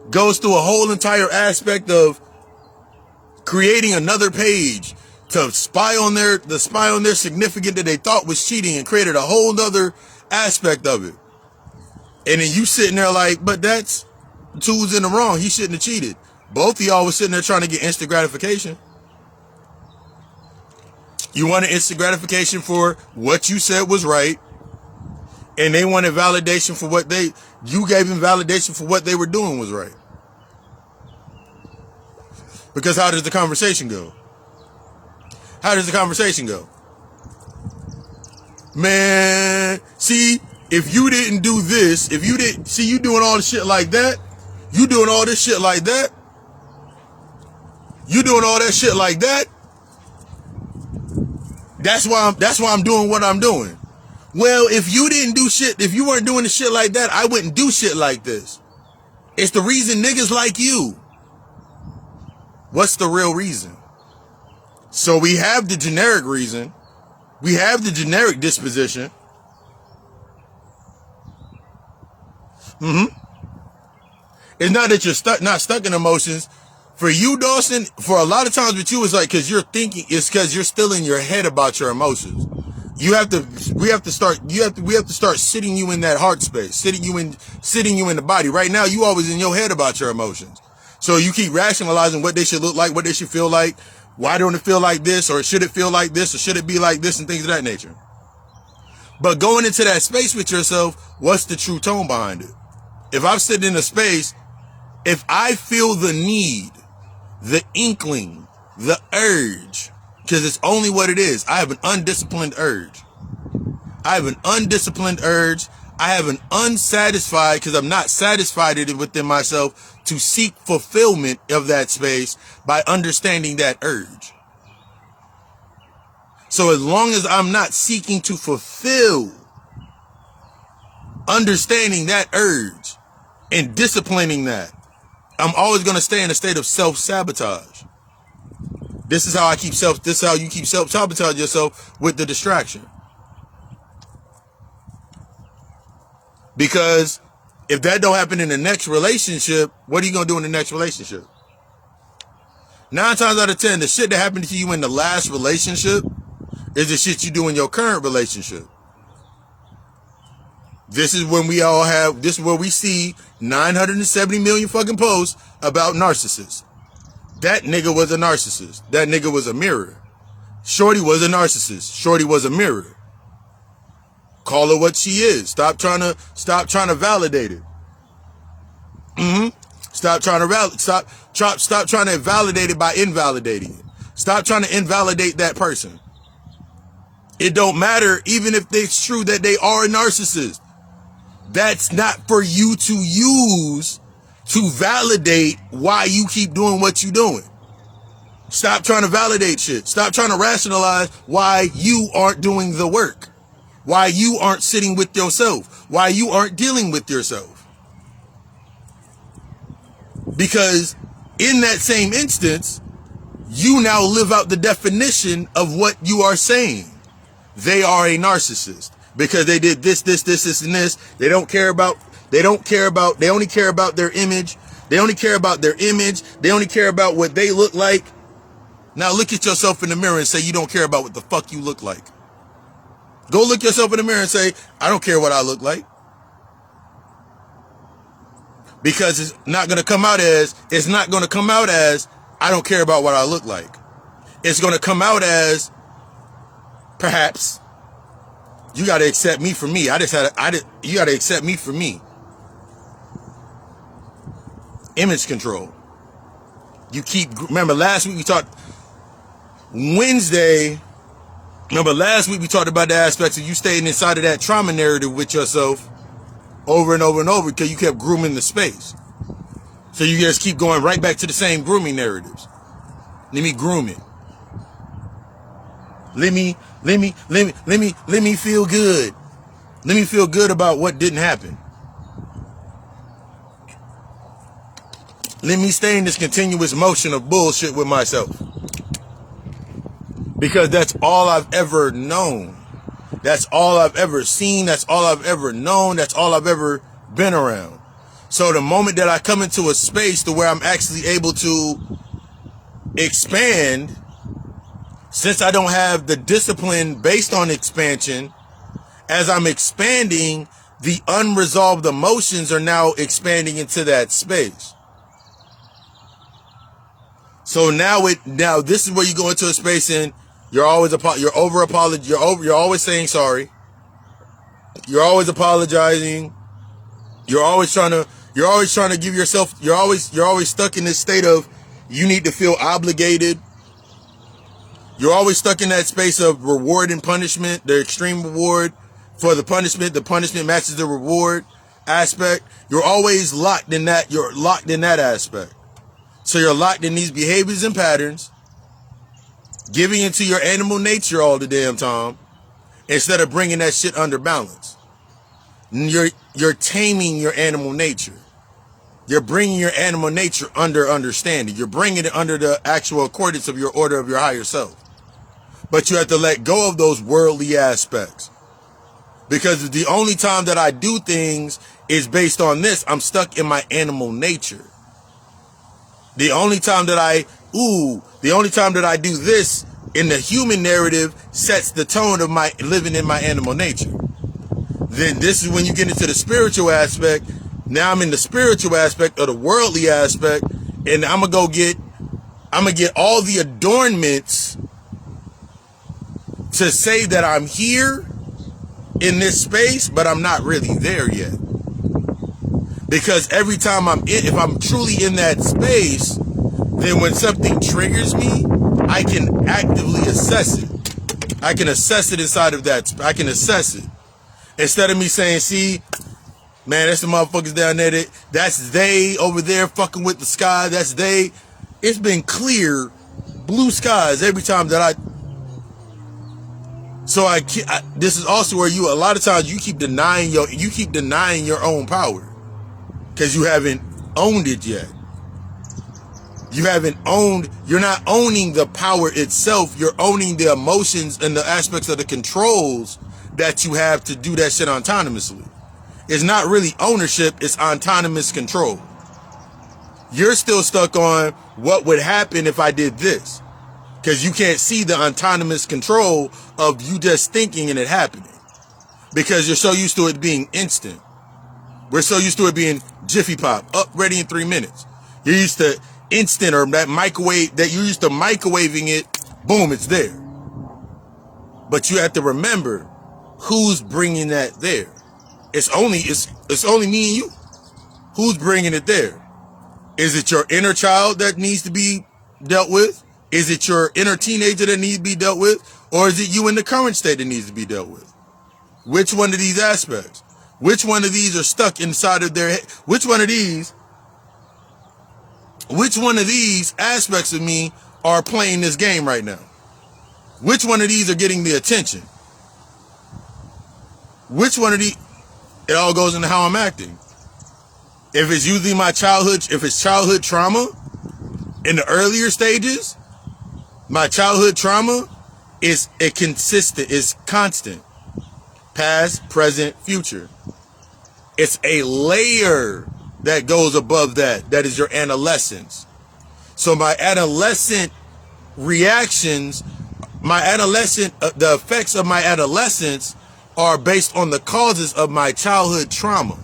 A: goes through a whole entire aspect of creating another page to spy on their significant that they thought was cheating and created a whole nother aspect of it. And then you sitting there like, but that's Two's in the wrong. He shouldn't have cheated. Both of y'all was sitting there trying to get instant gratification. You wanted instant gratification for what you said was right. And they wanted validation for you gave them validation for what they were doing was right. Because how does the conversation go? How does the conversation go? Man, see, if you didn't do this, if you didn't, see you doing all the shit like that, you doing all this shit like that, you doing all that shit like that, that's why I'm doing what I'm doing. Well, if you didn't do shit, if you weren't doing the shit like that, I wouldn't do shit like this. It's the reason niggas like you. What's the real reason? So we have the generic reason. We have the generic disposition. It's not that you're not stuck in emotions. For you, Dawson, for a lot of times with you, it's like, cause you're thinking, it's cause you're still in your head about your emotions. We have to start sitting you in that heart space, sitting you in the body. Right now, you always in your head about your emotions. So you keep rationalizing what they should look like, what they should feel like. Why don't it feel like this? Or should it feel like this? Or should it be like this? And things of that nature. But going into that space with yourself, what's the true tone behind it? If I'm sitting in a space, if I feel the need, the inkling, the urge, because it's only what it is. I have an undisciplined urge. I have an unsatisfied, because I'm not satisfied within myself, to seek fulfillment of that space by understanding that urge. So as long as I'm not seeking to fulfill, understanding that urge and disciplining that, I'm always going to stay in a state of self-sabotage. This is how you keep self-sabotage yourself with the distraction. Because if that don't happen in the next relationship, what are you going to do in the next relationship? 9 times out of 10, the shit that happened to you in the last relationship is the shit you do in your current relationship. This is when this is where we see 970 million fucking posts about narcissists. That nigga was a narcissist. That nigga was a mirror. Shorty was a narcissist. Shorty was a mirror. Call her what she is. Stop trying to validate it. Stop trying to stop trying to validate it by invalidating it. Stop trying to invalidate that person. It don't matter even if it's true that they are a narcissist. That's not for you to use to validate why you keep doing what you're doing. Stop trying to validate shit. Stop trying to rationalize why you aren't doing the work. Why you aren't sitting with yourself. Why you aren't dealing with yourself. Because in that same instance, you now live out the definition of what you are saying. They are a narcissist because they did this, and this. They only care about their image. They only care about their image. They only care about what they look like. Now look at yourself in the mirror and say you don't care about what the fuck you look like. Go look yourself in the mirror and say, I don't care what I look like. Because it's not going to come out as, I don't care about what I look like. It's going to come out as, perhaps, you got to accept me for me. You got to accept me for me. Image control. Remember last week we talked about the aspects of you staying inside of that trauma narrative with yourself over and over and over because you kept grooming the space. So you just keep going right back to the same grooming narratives. Let me groom it. Let me feel good. Let me feel good about what didn't happen. Let me stay in this continuous motion of bullshit with myself. Because that's all I've ever known. That's all I've ever seen. That's all I've ever known. That's all I've ever been around. So the moment that I come into a space to where I'm actually able to expand, since I don't have the discipline based on expansion, as I'm expanding, the unresolved emotions are now expanding into that space. So now this is where you go into a space and you're always you're always saying sorry. You're always apologizing. You're always trying to give yourself, you're always stuck in this state of you need to feel obligated. You're always stuck in that space of reward and punishment, the extreme reward for the punishment matches the reward aspect. You're always locked in that aspect. So you're locked in these behaviors and patterns, giving into your animal nature all the damn time, instead of bringing that shit under balance. You're taming your animal nature. You're bringing your animal nature under understanding. You're bringing it under the actual accordance of your order of your higher self. But you have to let go of those worldly aspects. Because the only time that I do things is based on this, I'm stuck in my animal nature. The only time that I do this in the human narrative sets the tone of my living in my animal nature. Then this is when you get into the spiritual aspect. Now I'm in the spiritual aspect or the worldly aspect, and I'm gonna get all the adornments to say that I'm here in this space, but I'm not really there yet. Because every time if I'm truly in that space, then when something triggers me, I can actively assess it. I can assess it inside of that. I can assess it. Instead of me saying, see, man, that's the motherfuckers down there. That's they over there fucking with the sky. That's they. It's been clear, blue skies every time that this is also where a lot of times you keep denying your own power. Because you haven't owned it yet. You're not owning the power itself. You're owning the emotions and the aspects of the controls that you have to do that shit autonomously. It's not really ownership, it's autonomous control. You're still stuck on what would happen if I did this. Because you can't see the autonomous control of you just thinking and it happening. Because you're so used to it being instant. We're so used to it being Jiffy Pop, up, ready in 3 minutes. You're used to instant or that microwave, that you're used to microwaving it, boom, it's there. But you have to remember who's bringing that there. It's only me and you. Who's bringing it there? Is it your inner child that needs to be dealt with? Is it your inner teenager that needs to be dealt with? Or is it you in the current state that needs to be dealt with? Which one of these aspects? Which one of these are stuck inside of their head? Which one of these aspects of me are playing this game right now? Which one of these are getting the attention? Which one of these? It all goes into how I'm acting. If it's usually my childhood, if it's childhood trauma in the earlier stages, my childhood trauma is constant. Past, present, future. It's a layer that goes above that. That is your adolescence. So my adolescent reactions, the effects of my adolescence are based on the causes of my childhood trauma.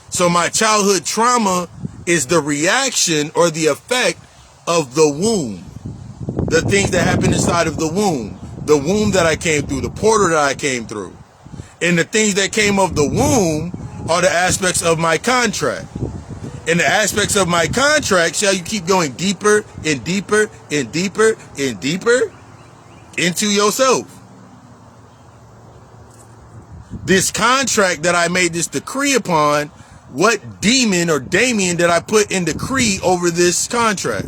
A: So my childhood trauma is the reaction or the effect of the womb. The things that happen inside of the womb that I came through, the portal that I came through. And the things that came of the womb are the aspects of my contract. And the aspects of my contract shall you keep going deeper and deeper and deeper and deeper into yourself. This contract that I made this decree upon, what demon or Damien did I put in decree over this contract?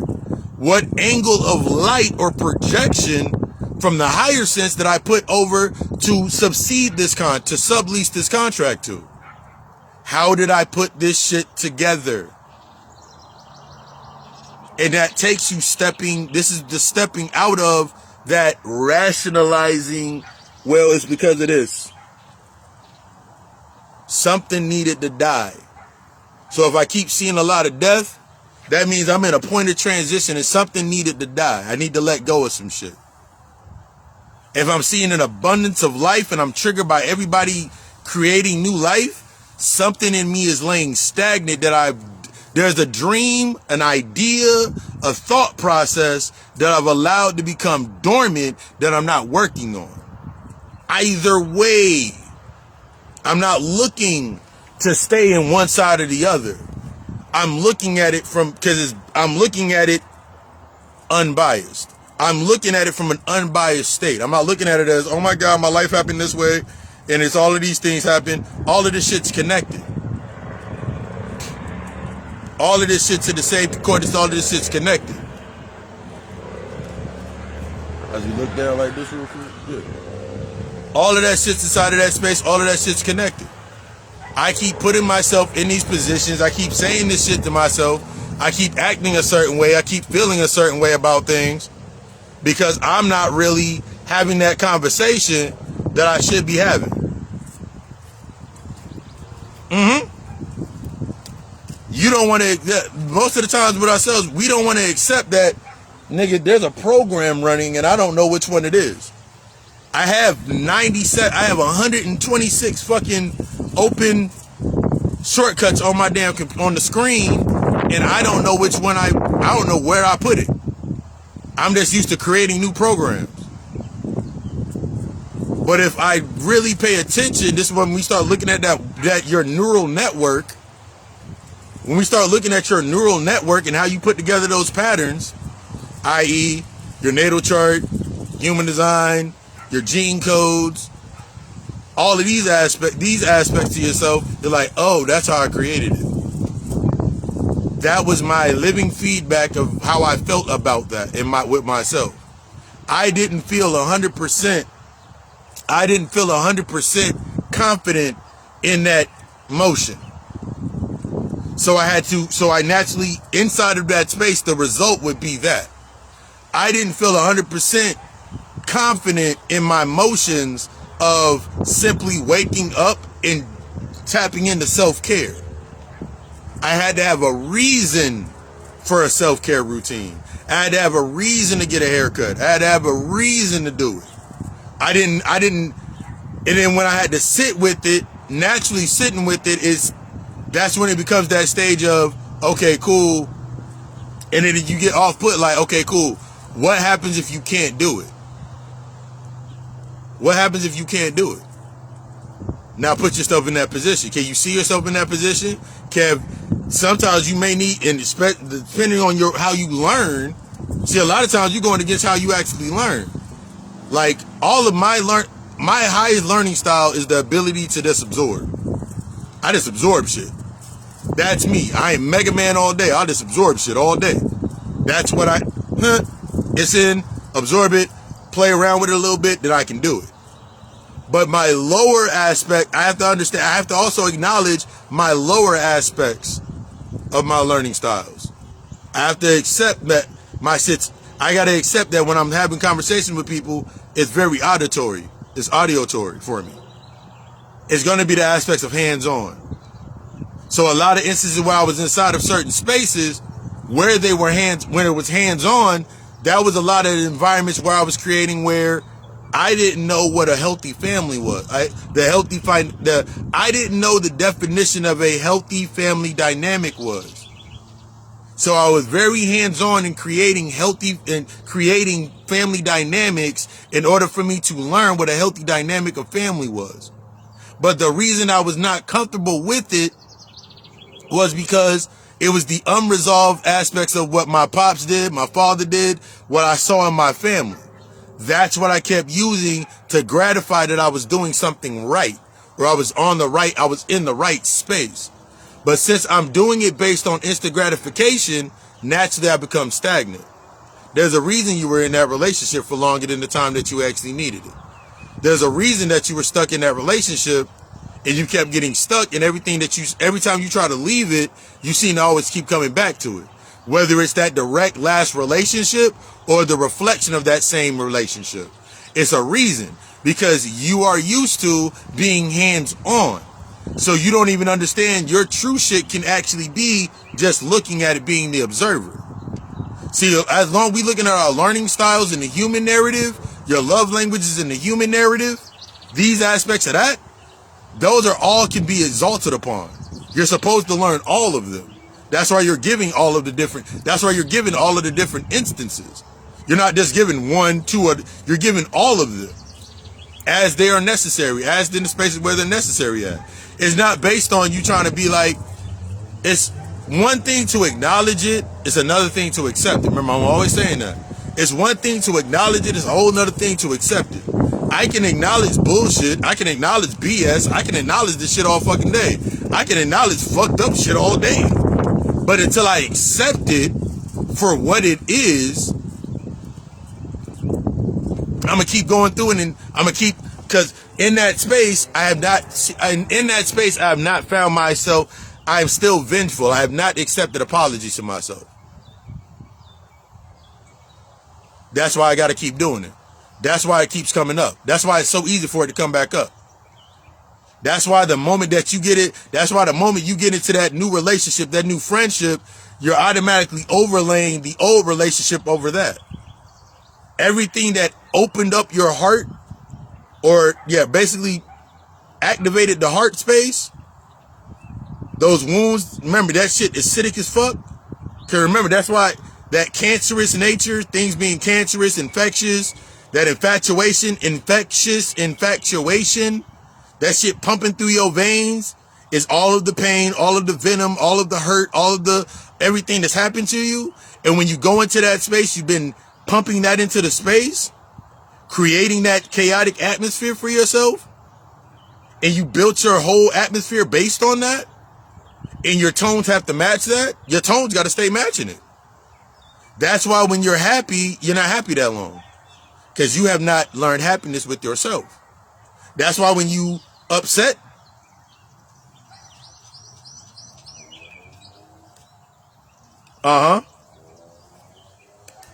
A: What angle of light or projection from the higher sense that I put over to sublease this contract to? How did I put this shit together? And that takes you this is the stepping out of that rationalizing, well, it's because of this. Something needed to die. So if I keep seeing a lot of death, that means I'm in a point of transition and something needed to die. I need to let go of some shit. If I'm seeing an abundance of life and I'm triggered by everybody creating new life, something in me is laying stagnant there's a dream, an idea, a thought process that I've allowed to become dormant that I'm not working on. Either way, I'm not looking to stay in one side or the other. I'm looking at it I'm looking at it unbiased. I'm looking at it from an unbiased state. I'm not looking at it as, oh my God, my life happened this way, and it's all of these things happen. All of this shit's connected. All of this shit to the same coordinates, all of this shit's connected. As we look down like this real quick, good. All of that shit's inside of that space, all of that shit's connected. I keep putting myself in these positions. I keep saying this shit to myself. I keep acting a certain way. I keep feeling a certain way about things because I'm not really having that conversation that I should be having. You don't want to, most of the times with ourselves, we don't want to accept that, nigga, there's a program running and I don't know which one it is. I have 126 fucking open shortcuts on my on the screen, and I don't know which one I don't know where I put it. I'm just used to creating new programs. But if I really pay attention, this is when we start looking at that your neural network. When we start looking at your neural network and how you put together those patterns, i.e. your natal chart, human design, your gene codes, all of these aspects to yourself, you're like, oh, that's how I created it. That was my living feedback of how I felt about that with myself. I didn't feel 100% confident in that motion. So I naturally, inside of that space, the result would be that. I didn't feel 100% confident in my motions of simply waking up and tapping into self-care. I had to have a reason for a self-care routine. I had to have a reason to get a haircut. I had to have a reason to do it. I didn't, and then when I had to sit with it, naturally sitting with it that's when it becomes that stage of, okay, cool. And then you get off put like, okay, cool. What happens if you can't do it? What happens if you can't do it? Now put yourself in that position. Can you see yourself in that position? Sometimes you may need, and depending on how you learn, see, a lot of times you're going against how you actually learn. Like, all of my highest learning style is the ability to just absorb. I just absorb shit. That's me. I ain't Mega Man all day. I just absorb shit all day. That's what it's in, absorb it, play around with it a little bit, then I can do it. But my lower aspect, I have to understand, I have to also acknowledge my lower aspects of my learning styles. I have to accept that I got to accept that when I'm having conversations with people, it's very auditory. It's auditory for me. It's going to be the aspects of hands-on. So a lot of instances where I was inside of certain spaces where it was hands-on, that was a lot of environments where I was creating where I didn't know what a healthy family was. I didn't know the definition of a healthy family dynamic was. So I was very hands-on in creating family dynamics in order for me to learn what a healthy dynamic of family was. But the reason I was not comfortable with it was because it was the unresolved aspects of what my pops did, my father did, what I saw in my family. That's what I kept using to gratify that I was doing something right, or I was in the right space. But since I'm doing it based on instant gratification, naturally I become stagnant. There's a reason you were in that relationship for longer than the time that you actually needed it. There's a reason that you were stuck in that relationship and you kept getting stuck, and every time you try to leave it, you seem to always keep coming back to it. Whether it's that direct last relationship or the reflection of that same relationship. It's a reason, because you are used to being hands-on. So you don't even understand your true shit can actually be just looking at it, being the observer. See, as long as we looking at our learning styles in the human narrative, your love languages in the human narrative, these aspects of that, those are all can be exalted upon. You're supposed to learn all of them. That's why you're giving all of the different instances. You're not just giving one, two, you're giving all of them as they are necessary, as in the spaces where they're necessary at. It's not based on you trying to be like, it's one thing to acknowledge it, it's another thing to accept it. Remember, I'm always saying that. It's one thing to acknowledge it, it's a whole nother thing to accept it. I can acknowledge bullshit, I can acknowledge BS, I can acknowledge this shit all fucking day. I can acknowledge fucked up shit all day. But until I accept it for what it is, I'm gonna keep going through it, and I'm gonna keep, because in that space, I have not found myself, I am still vengeful. I have not accepted apologies to myself. That's why I got to keep doing it. That's why it keeps coming up. That's why it's so easy for it to come back up. That's why the moment that you get it, that's why the moment you get into that new relationship, that new friendship, you're automatically overlaying the old relationship over that. Everything that opened up your heart, or basically activated the heart space, those wounds, remember that shit is acidic as fuck. Cause remember, that's why that cancerous nature, things being cancerous, infectious, that infectious infatuation, that shit pumping through your veins is all of the pain, all of the venom, all of the hurt, all of the everything that's happened to you. And when you go into that space, you've been pumping that into the space, creating that chaotic atmosphere for yourself, and you built your whole atmosphere based on that, and your tones have to match that. Your tones got to stay matching it. That's why when you're happy, you're not happy that long, because you have not learned happiness with yourself. That's why when you upset,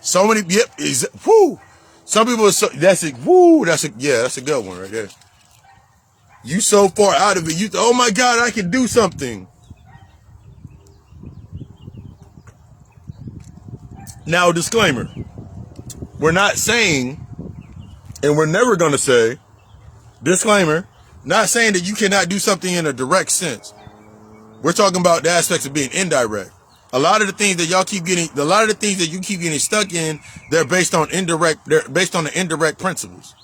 A: so many, some people are so, that's a good one right there. You so far out of it, oh my God, I can do something. Now, disclaimer, we're not saying, and we're never going to say, disclaimer, not saying that you cannot do something in a direct sense. We're talking about the aspects of being indirect. A lot of the things that you keep getting stuck in, they're based on the indirect principles.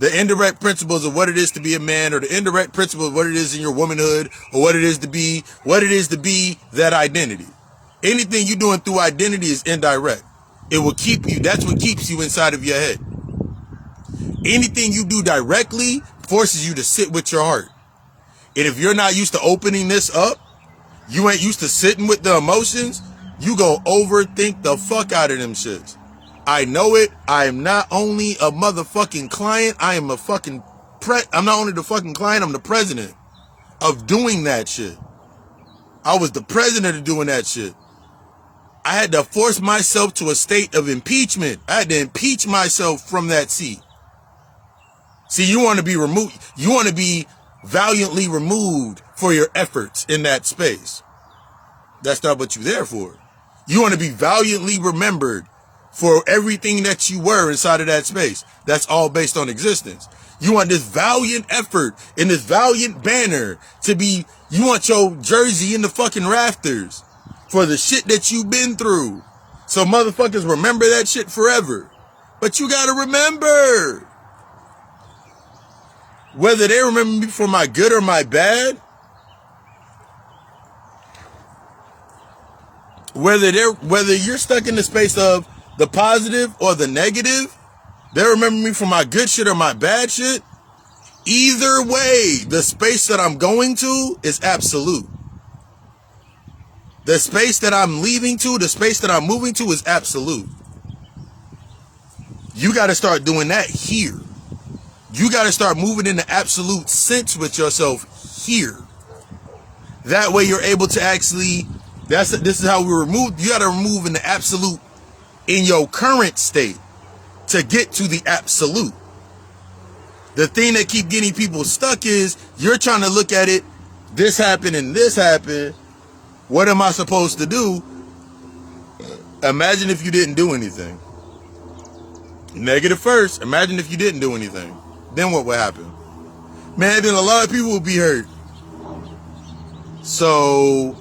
A: the indirect principles of what it is to be a man, or the indirect principle of what it is in your womanhood, or what it is to be that identity. Anything you're doing through identity is indirect. It will keep you, that's what keeps you inside of your head. Anything you do directly forces you to sit with your heart. And if you're not used to opening this up, you ain't used to sitting with the emotions, you go overthink the fuck out of them shits. I know it. I am not only a motherfucking client, I am a fucking I'm not only the fucking client, I'm the president of doing that shit. I was the president of doing that shit. I had to force myself to a state of impeachment. I had to impeach myself from that seat. See, you want to be removed. You want to be valiantly removed for your efforts in that space. That's not what you're there for. You want to be valiantly remembered for everything that you were inside of that space. That's all based on existence. You want this valiant effort and this valiant banner to be, you want your jersey in the fucking rafters for the shit that you've been through. So motherfuckers remember that shit forever. But you gotta remember, whether they remember me for my good or my bad, whether you're stuck in the space of the positive or the negative, they remember me for my good shit or my bad shit. Either way, the space that I'm going to is absolute. The space that I'm leaving to, the space that I'm moving to is absolute. You got to start doing that here. You got to start moving in the absolute sense with yourself here. That way you're able to actually, this is how we remove, you got to remove in the absolute in your current state to get to the absolute. The thing that keep getting people stuck is you're trying to look at it, this happened and this happened. What am I supposed to do? Imagine if you didn't do anything. Negative first. Imagine if you didn't do anything. Then what would happen? Man, then a lot of people would be hurt. So,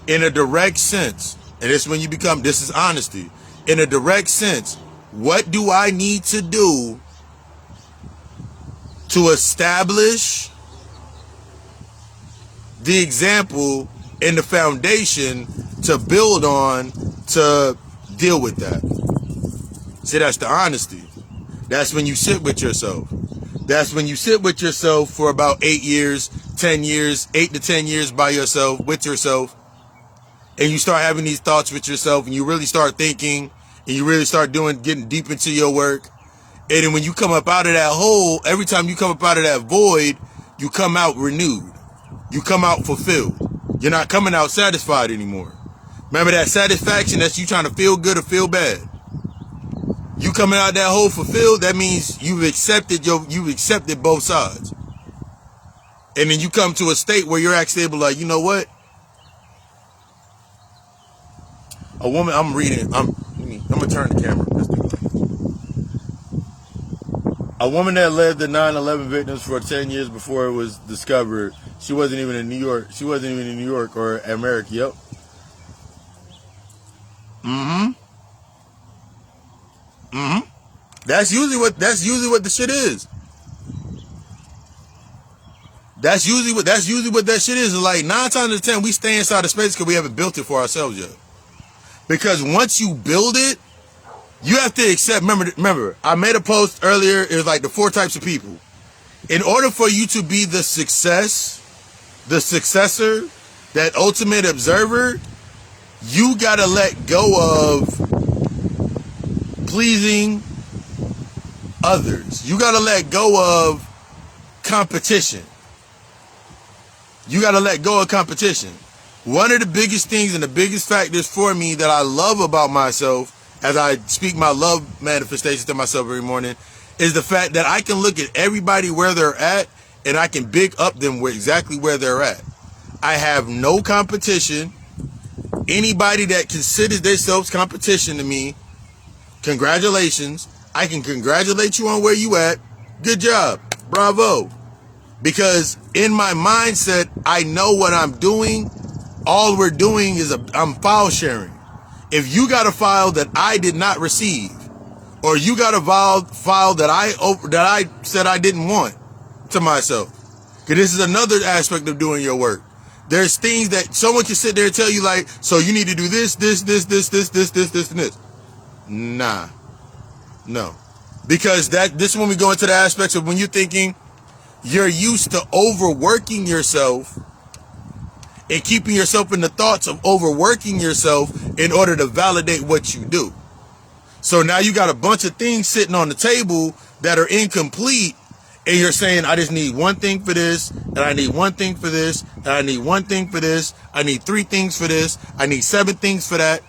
A: in a direct sense, and this is when you become, this is honesty. In a direct sense, what do I need to do to establish the example and the foundation to build on to deal with that? See, that's the honesty. That's when you sit with yourself. That's when you sit with yourself for about 8 years, 10 years, 8 to 10 years by yourself, with yourself. And you start having these thoughts with yourself, and you really start thinking, and you really start getting deep into your work. And then when you come up out of that hole, every time you come up out of that void, you come out renewed. You come out fulfilled. You're not coming out satisfied anymore. Remember that satisfaction, that's you trying to feel good or feel bad. You coming out that hole fulfilled, that means you've accepted both sides. And then you come to a state where you're actually able, like, you know what? A woman, I'm gonna turn the camera. A woman that led the 9/11 victims for 10 years before it was discovered. She wasn't even in New York. She wasn't even in New York or America. Yep. That's usually what the shit is. That's usually what that shit is. Like 9 times out of 10, we stay inside the space because we haven't built it for ourselves yet. Because once you build it, you have to accept. Remember, I made a post earlier. It was like the 4 types of people. In order for you to be the successor, that ultimate observer, you gotta let go of pleasing others. You gotta let go of competition. You gotta let go of competition. One of the biggest things and the biggest factors for me that I love about myself, as I speak my love manifestations to myself every morning, is the fact that I can look at everybody where they're at and I can big up them exactly where they're at. I have no competition. Anybody that considers themselves competition to me, congratulations. I can congratulate you on where you at. Good job. Bravo. Because in my mindset, I know what I'm doing. All we're doing is I'm file sharing. If you got a file that I did not receive, or you got a file that I said I didn't want to myself. Because this is another aspect of doing your work. There's things that someone can sit there and tell you, like, so you need to do this, and this. Nah. No. Because this is when we go into the aspects of when you're thinking you're used to overworking yourself and keeping yourself in the thoughts of overworking yourself in order to validate what you do. So now you got a bunch of things sitting on the table that are incomplete, and you're saying, I just need one thing for this, and I need one thing for this, and I need one thing for this, I need 3 things for this, I need 7 things for that.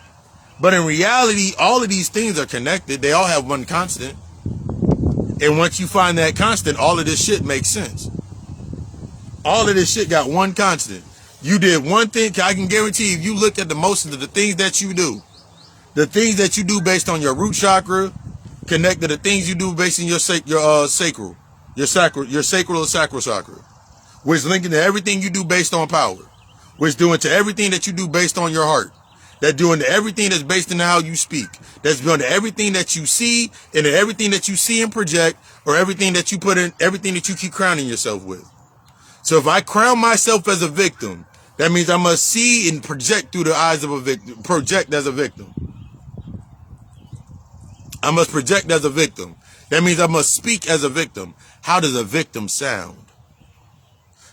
A: But in reality, all of these things are connected. They all have one constant. And once you find that constant, all of this shit makes sense. All of this shit got one constant. You did one thing. I can guarantee you, if you look at the most of the things that you do, the things that you do based on your root chakra, connect to the things you do based on your sacral or sacral chakra, which linking to everything you do based on power, which doing to everything that you do based on your heart, that doing to everything that's based on how you speak, that's doing to everything that you see and everything that you see and project, or everything that you put in, everything that you keep crowning yourself with. So if I crown myself as a victim, that means I must see and project through the eyes of a victim, project as a victim. I must project as a victim. That means I must speak as a victim. How does a victim sound?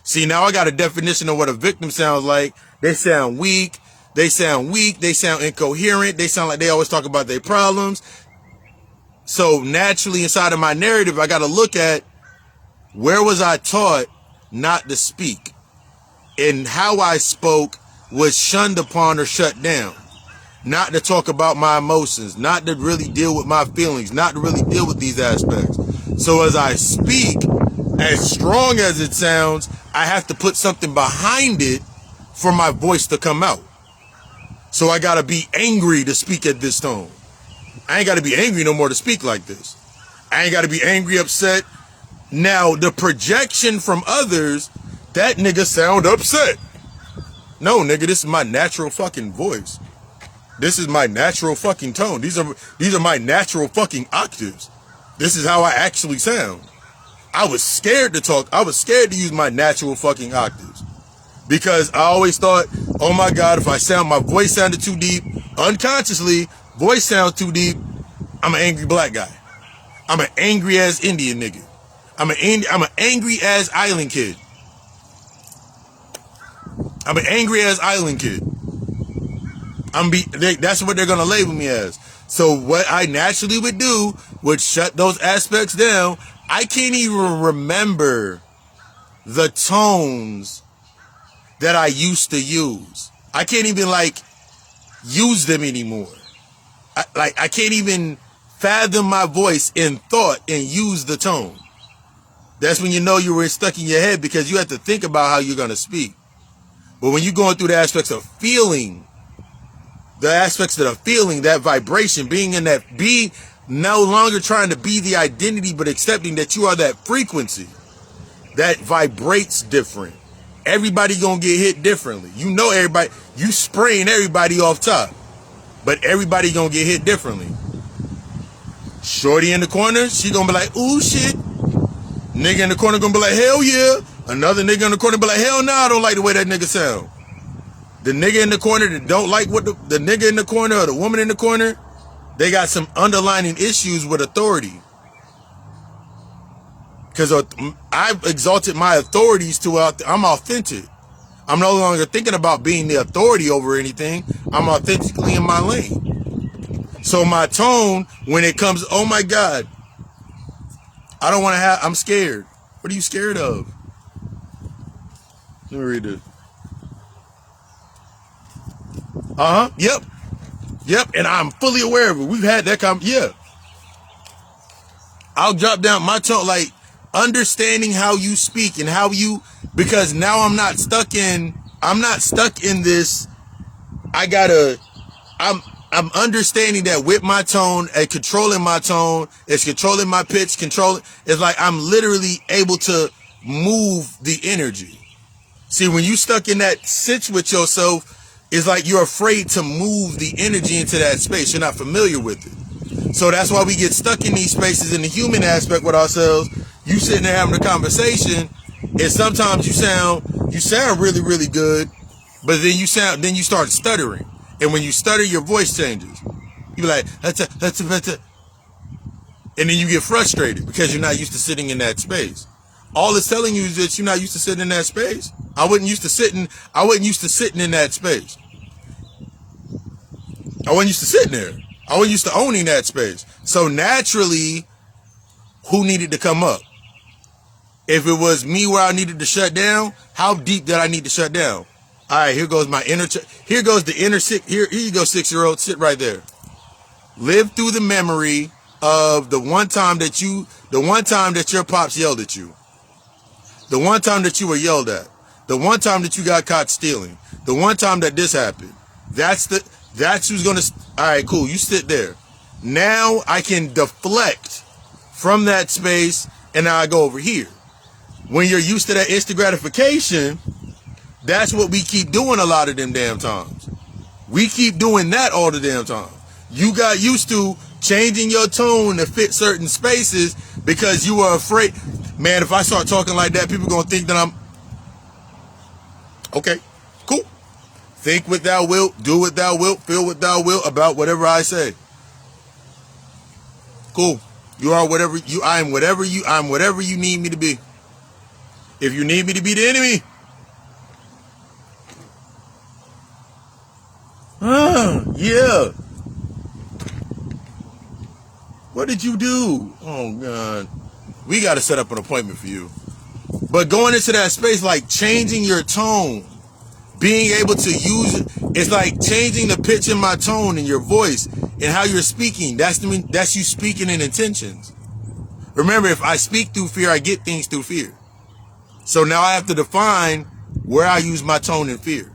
A: See, now I got a definition of what a victim sounds like. They sound weak. They sound incoherent. They sound like they always talk about their problems. So naturally inside of my narrative, I got to look at where was I taught not to speak, and how I spoke was shunned upon or shut down. Not to talk about my emotions, not to really deal with my feelings, not to really deal with these aspects. So as I speak, as strong as it sounds, I have to put something behind it for my voice to come out. So I gotta be angry to speak at this tone. I ain't gotta be angry no more to speak like this. I ain't gotta be angry, upset. Now, the projection from others, that nigga sound upset. No, nigga, this is my natural fucking voice. This is my natural fucking tone. These are my natural fucking octaves. This is how I actually sound. I was scared to talk. I was scared to use my natural fucking octaves. Because I always thought, oh my God, if my voice sounded too deep, unconsciously, voice sounds too deep, I'm an angry black guy. I'm an angry ass Indian nigga. I'm an angry ass island kid. I'm an angry ass island kid. That's what they're gonna label me as. So what I naturally would do would shut those aspects down. I can't even remember the tones that I used to use. I can't even use them anymore. I can't even fathom my voice in thought and use the tone. That's when you know you were stuck in your head, because you have to think about how you're gonna speak. But when you're going through the aspects of feeling, that vibration, being no longer trying to be the identity, but accepting that you are that frequency that vibrates different. Everybody gonna get hit differently. You know everybody, you spraying everybody off top, but everybody gonna get hit differently. Shorty in the corner, she gonna be like, ooh shit. Nigga in the corner gonna be like, hell yeah. Another nigga in the corner be like, hell nah, I don't like the way that nigga sound. The nigga in the corner that don't like what the nigga in the corner or the woman in the corner, they got some underlying issues with authority. Because I've exalted my authorities to, I'm authentic. I'm no longer thinking about being the authority over anything. I'm authentically in my lane. So my tone, when it comes, oh my God, I'm scared. What are you scared of? Let me read this. Yep. And I'm fully aware of it. We've had that yeah. I'll drop down my tone, understanding how you speak and because now I'm not stuck in this. I'm understanding that with my tone and controlling my tone, it's controlling my pitch, it's like I'm literally able to move the energy. See, when you stuck in that sitch with yourself, it's like you're afraid to move the energy into that space. You're not familiar with it. So that's why we get stuck in these spaces in the human aspect with ourselves. You sitting there having a conversation, and sometimes you sound really, really good, but then you start stuttering. And when you stutter, your voice changes. You be like, and then you get frustrated because you're not used to sitting in that space. All it's telling you is that you're not used to sitting in that space. I wasn't used to sitting in that space. I wasn't used to sitting there. I wasn't used to owning that space. So naturally, who needed to come up? If it was me where I needed to shut down, how deep did I need to shut down? All right, here goes my inner, here goes the inner six, here you go, 6-year-old, sit right there. Live through the memory of the one time that your pops yelled at you. The one time that you were yelled at. The one time that you got caught stealing. The one time that this happened. That's who's gonna, all right, cool, you sit there. Now I can deflect from that space and now I go over here. When you're used to that instant gratification, that's what we keep doing a lot of them damn times. We keep doing that all the damn time. You got used to changing your tone to fit certain spaces because you were afraid. Man, if I start talking like that, people gonna think that I'm... Okay, cool. Think what thou wilt, do what thou wilt, feel what thou wilt about whatever I say. Cool. You are whatever you, I'm whatever you need me to be. If you need me to be the enemy, yeah. What did you do? Oh, God. We got to set up an appointment for you. But going into that space, like changing your tone, being able to use it, it's like changing the pitch in my tone and your voice and how you're speaking. That's you speaking in intentions. Remember, if I speak through fear, I get things through fear. So now I have to define where I use my tone in fear.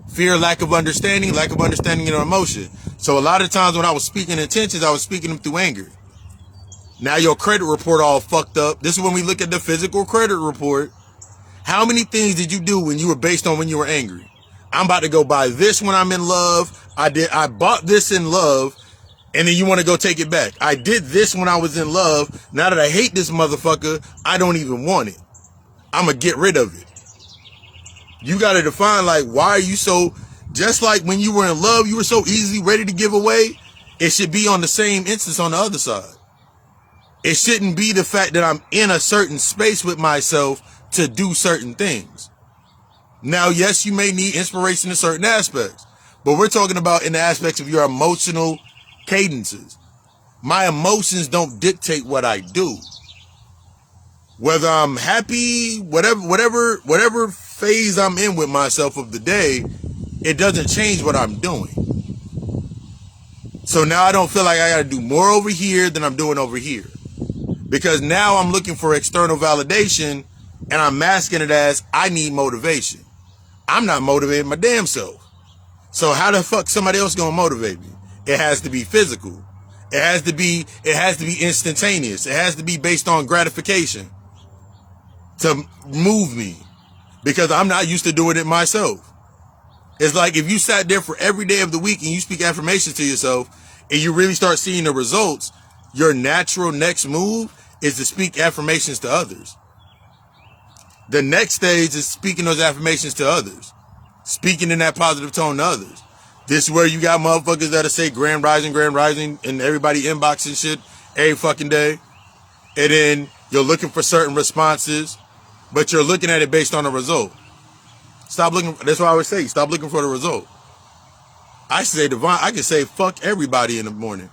A: Fear, lack of understanding and emotion. So a lot of times when I was speaking intentions, I was speaking them through anger. Now your credit report all fucked up. This is when we look at the physical credit report. How many things did you do when you were based on when you were angry? I'm about to go buy this when I'm in love. I bought this in love, and then you want to go take it back. I did this when I was in love. Now that I hate this motherfucker, I don't even want it. I'm going to get rid of it. You got to define, like, why are you so, just like when you were in love, you were so easily ready to give away. It should be on the same instance on the other side. It shouldn't be the fact that I'm in a certain space with myself to do certain things. Now, yes, you may need inspiration in certain aspects, but we're talking about in the aspects of your emotional cadences. My emotions don't dictate what I do. Whether I'm happy, whatever phase I'm in with myself of the day, it doesn't change what I'm doing. So now I don't feel like I got to do more over here than I'm doing over here. Because now I'm looking for external validation and I'm masking it as I need motivation. I'm not motivating my damn self. So how the fuck somebody else gonna motivate me? It has to be physical. It has to be instantaneous. It has to be based on gratification to move me, because I'm not used to doing it myself. It's like if you sat there for every day of the week and you speak affirmations to yourself and you really start seeing the results, your natural next move is to speak affirmations to others. The next stage is speaking those affirmations to others, speaking in that positive tone to others. This is where you got motherfuckers that'll say grand rising, and everybody inboxing shit every fucking day. And then you're looking for certain responses, but you're looking at it based on a result. Stop looking. That's why I always say, stop looking for the result. I say divine. I can say fuck everybody in the morning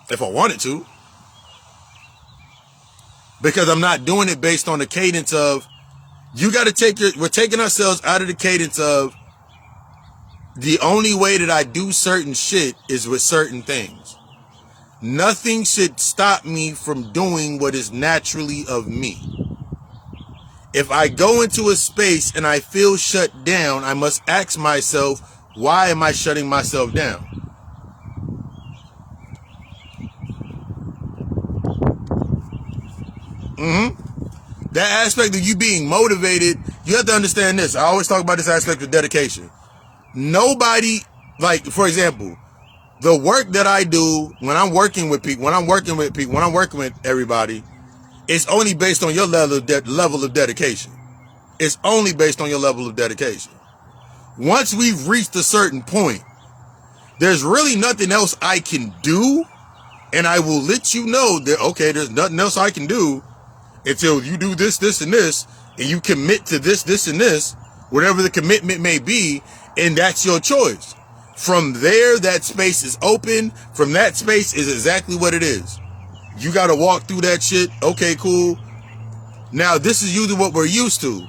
A: if I wanted to, because I'm not doing it based on the cadence of, you got to we're taking ourselves out of the cadence of the only way that I do certain shit is with certain things. Nothing should stop me from doing what is naturally of me. If I go into a space and I feel shut down, I must ask myself, why am I shutting myself down? That aspect of you being motivated, you have to understand this. I always talk about this aspect of dedication. Nobody, like, for example, The work that I do when I'm working with people, when I'm working with everybody, it's only based on your level of dedication. It's only based on your level of dedication. Once we've reached a certain point, there's really nothing else I can do, and I will let you know that, okay, there's nothing else I can do until you do this, this, and this, and you commit to this, this, and this, whatever the commitment may be, and that's your choice. From there, that space is open. From that space is exactly what it is. You got to walk through that shit. Okay, cool. Now, this is usually what we're used to.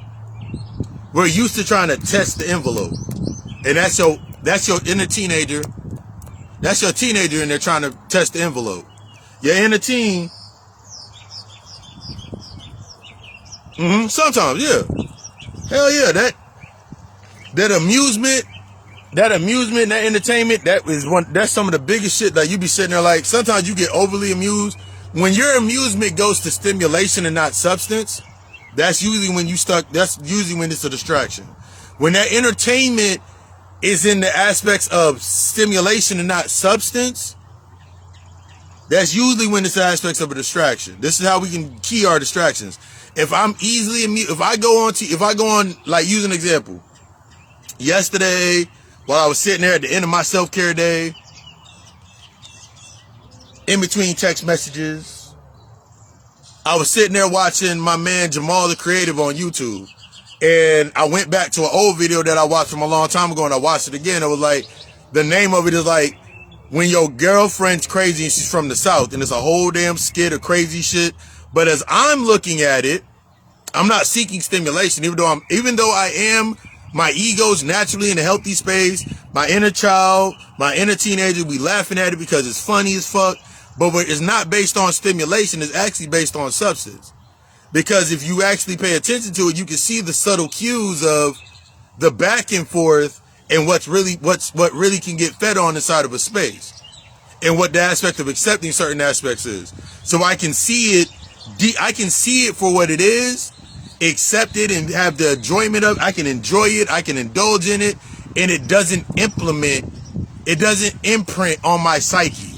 A: We're used to trying to test the envelope. And that's your inner teenager. That's your teenager, and they're trying to test the envelope. Your inner teen. Sometimes, yeah. Hell yeah, that amusement, that entertainment, that's some of the biggest shit that you be sitting there like, sometimes you get overly amused. When your amusement goes to stimulation and not substance, that's usually when it's a distraction. When that entertainment is in the aspects of stimulation and not substance, that's usually when it's aspects of a distraction. This is how we can key our distractions. If I'm easily amused, if I go on, like, use an example. Yesterday, while I was sitting there at the end of my self-care day, in between text messages, I was sitting there watching my man Jamal the Creative on YouTube. And I went back to an old video that I watched from a long time ago, and I watched it again. It was like, the name of it is like, when your girlfriend's crazy and she's from the South, and it's a whole damn skit of crazy shit. But as I'm looking at it, I'm not seeking stimulation, even though I am, my ego's naturally in a healthy space. My inner child, my inner teenager, we laughing at it because it's funny as fuck. But it's not based on stimulation, it's actually based on substance. Because if you actually pay attention to it, you can see the subtle cues of the back and forth and what really can get fed on inside of a space, and what the aspect of accepting certain aspects is. So I can see it for what it is, accept it, and have the enjoyment of it. I can enjoy it, I can indulge in it, and it doesn't imprint on my psyche.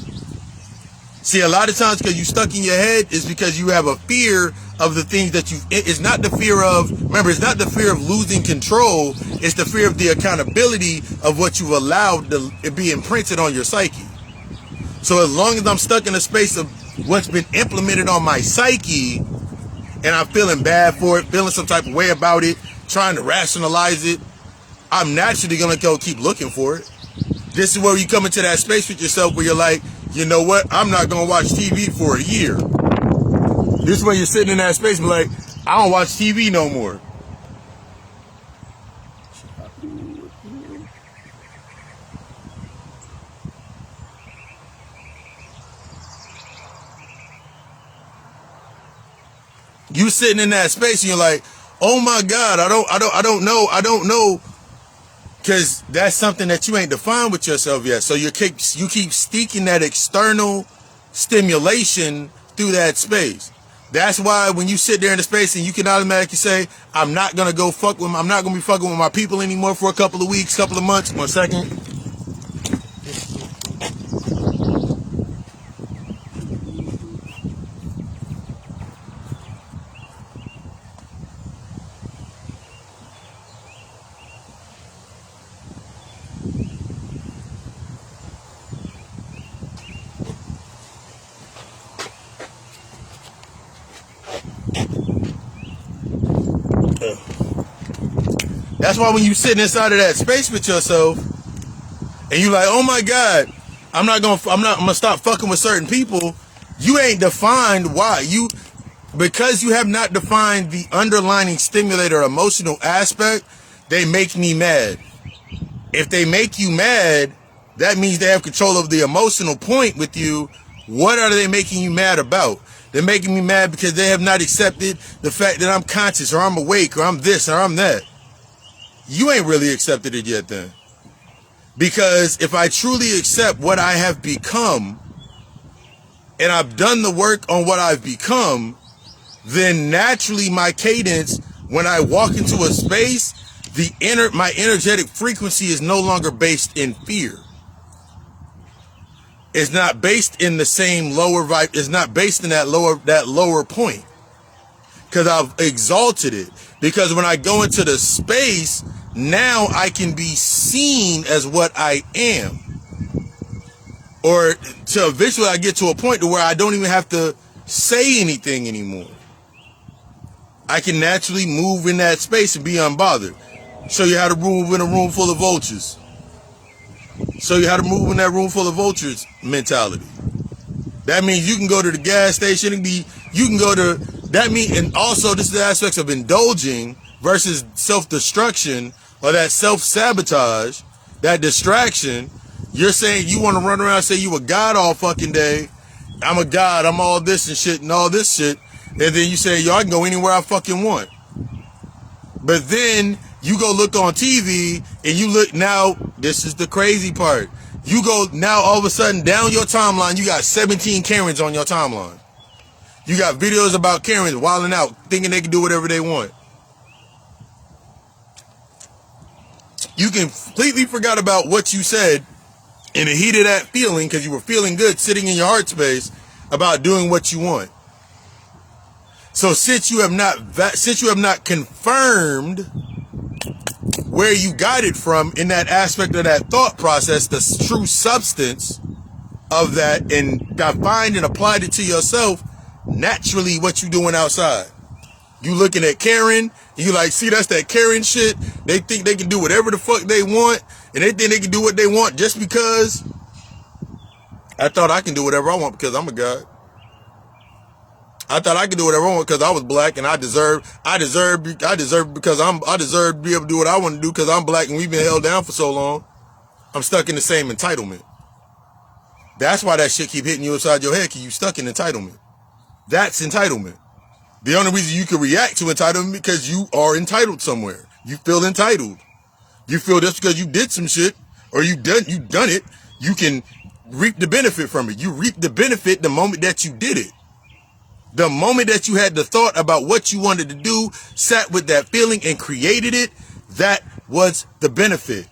A: See, a lot of times, because you stuck in your head, is because you have a fear of the things that it's not the fear of losing control, it's the fear of the accountability of what you've allowed to be imprinted on your psyche. So as long as I'm stuck in a space of what's been implemented on my psyche, and I'm feeling bad for it, feeling some type of way about it, trying to rationalize it, I'm naturally going to go keep looking for it. This is where you come into that space with yourself where you're like, you know what? I'm not going to watch TV for a year. This is where you're sitting in that space and be like, I don't watch TV no more. You sitting in that space and you're like, oh my God, I don't know. Because that's something that you ain't defined with yourself yet. So you keep seeking that external stimulation through that space. That's why when you sit there in the space and you can automatically say, I'm not going to be fucking with my people anymore for a couple of weeks, couple of months. 1 second. That's why when you sitting inside of that space with yourself and you like, oh my God, I'm gonna stop fucking with certain people. You ain't defined why. Because you have not defined the underlying stimulator emotional aspect, they make me mad. If they make you mad, that means they have control of the emotional point with you. What are they making you mad about? They're making me mad because they have not accepted the fact that I'm conscious, or I'm awake, or I'm this, or I'm that. You ain't really accepted it yet then. Because if I truly accept what I have become, and I've done the work on what I've become, then naturally my cadence, when I walk into a space, my energetic frequency is no longer based in fear. It's not based in the same lower vibe. It's not based in that lower point. Because I've exalted it. Because when I go into the space, now I can be seen as what I am. Or to eventually I get to a point to where I don't even have to say anything anymore. I can naturally move in that space and be unbothered. Show you how to move in a room full of vultures. Show you how to move in that room full of vultures mentality. That means you can go to the gas station and and also this is the aspects of indulging versus self-destruction or that self-sabotage, that distraction. You're saying you want to run around and say you a god all fucking day. I'm a god, I'm all this and shit and all this shit. And then you say, yo, I can go anywhere I fucking want. But then you go look on TV and you look, now this is the crazy part. You go now all of a sudden down your timeline, you got 17 Karens on your timeline. You got videos about Karens wilding out, thinking they can do whatever they want. You completely forgot about what you said in the heat of that feeling because you were feeling good sitting in your heart space about doing what you want. So since you have not confirmed where you got it from in that aspect of that thought process, the true substance of that, and defined and applied it to yourself, naturally what you doing outside. You looking at Karen, and you like, see, that's that Karen shit. They think they can do whatever the fuck they want, and they think they can do what they want just because I thought I can do whatever I want because I'm a god. I thought I could do whatever I want because I was black and I deserve because I deserve to be able to do what I want to do because I'm black and we've been held down for so long. I'm stuck in the same entitlement. That's why that shit keep hitting you upside your head because you stuck in entitlement. That's entitlement. The only reason you can react to entitlement because you are entitled somewhere. You feel entitled. You feel just because you did some shit or you done it, you can reap the benefit from it. You reap the benefit the moment that you did it. The moment that you had the thought about what you wanted to do, sat with that feeling and created it, that was the benefit.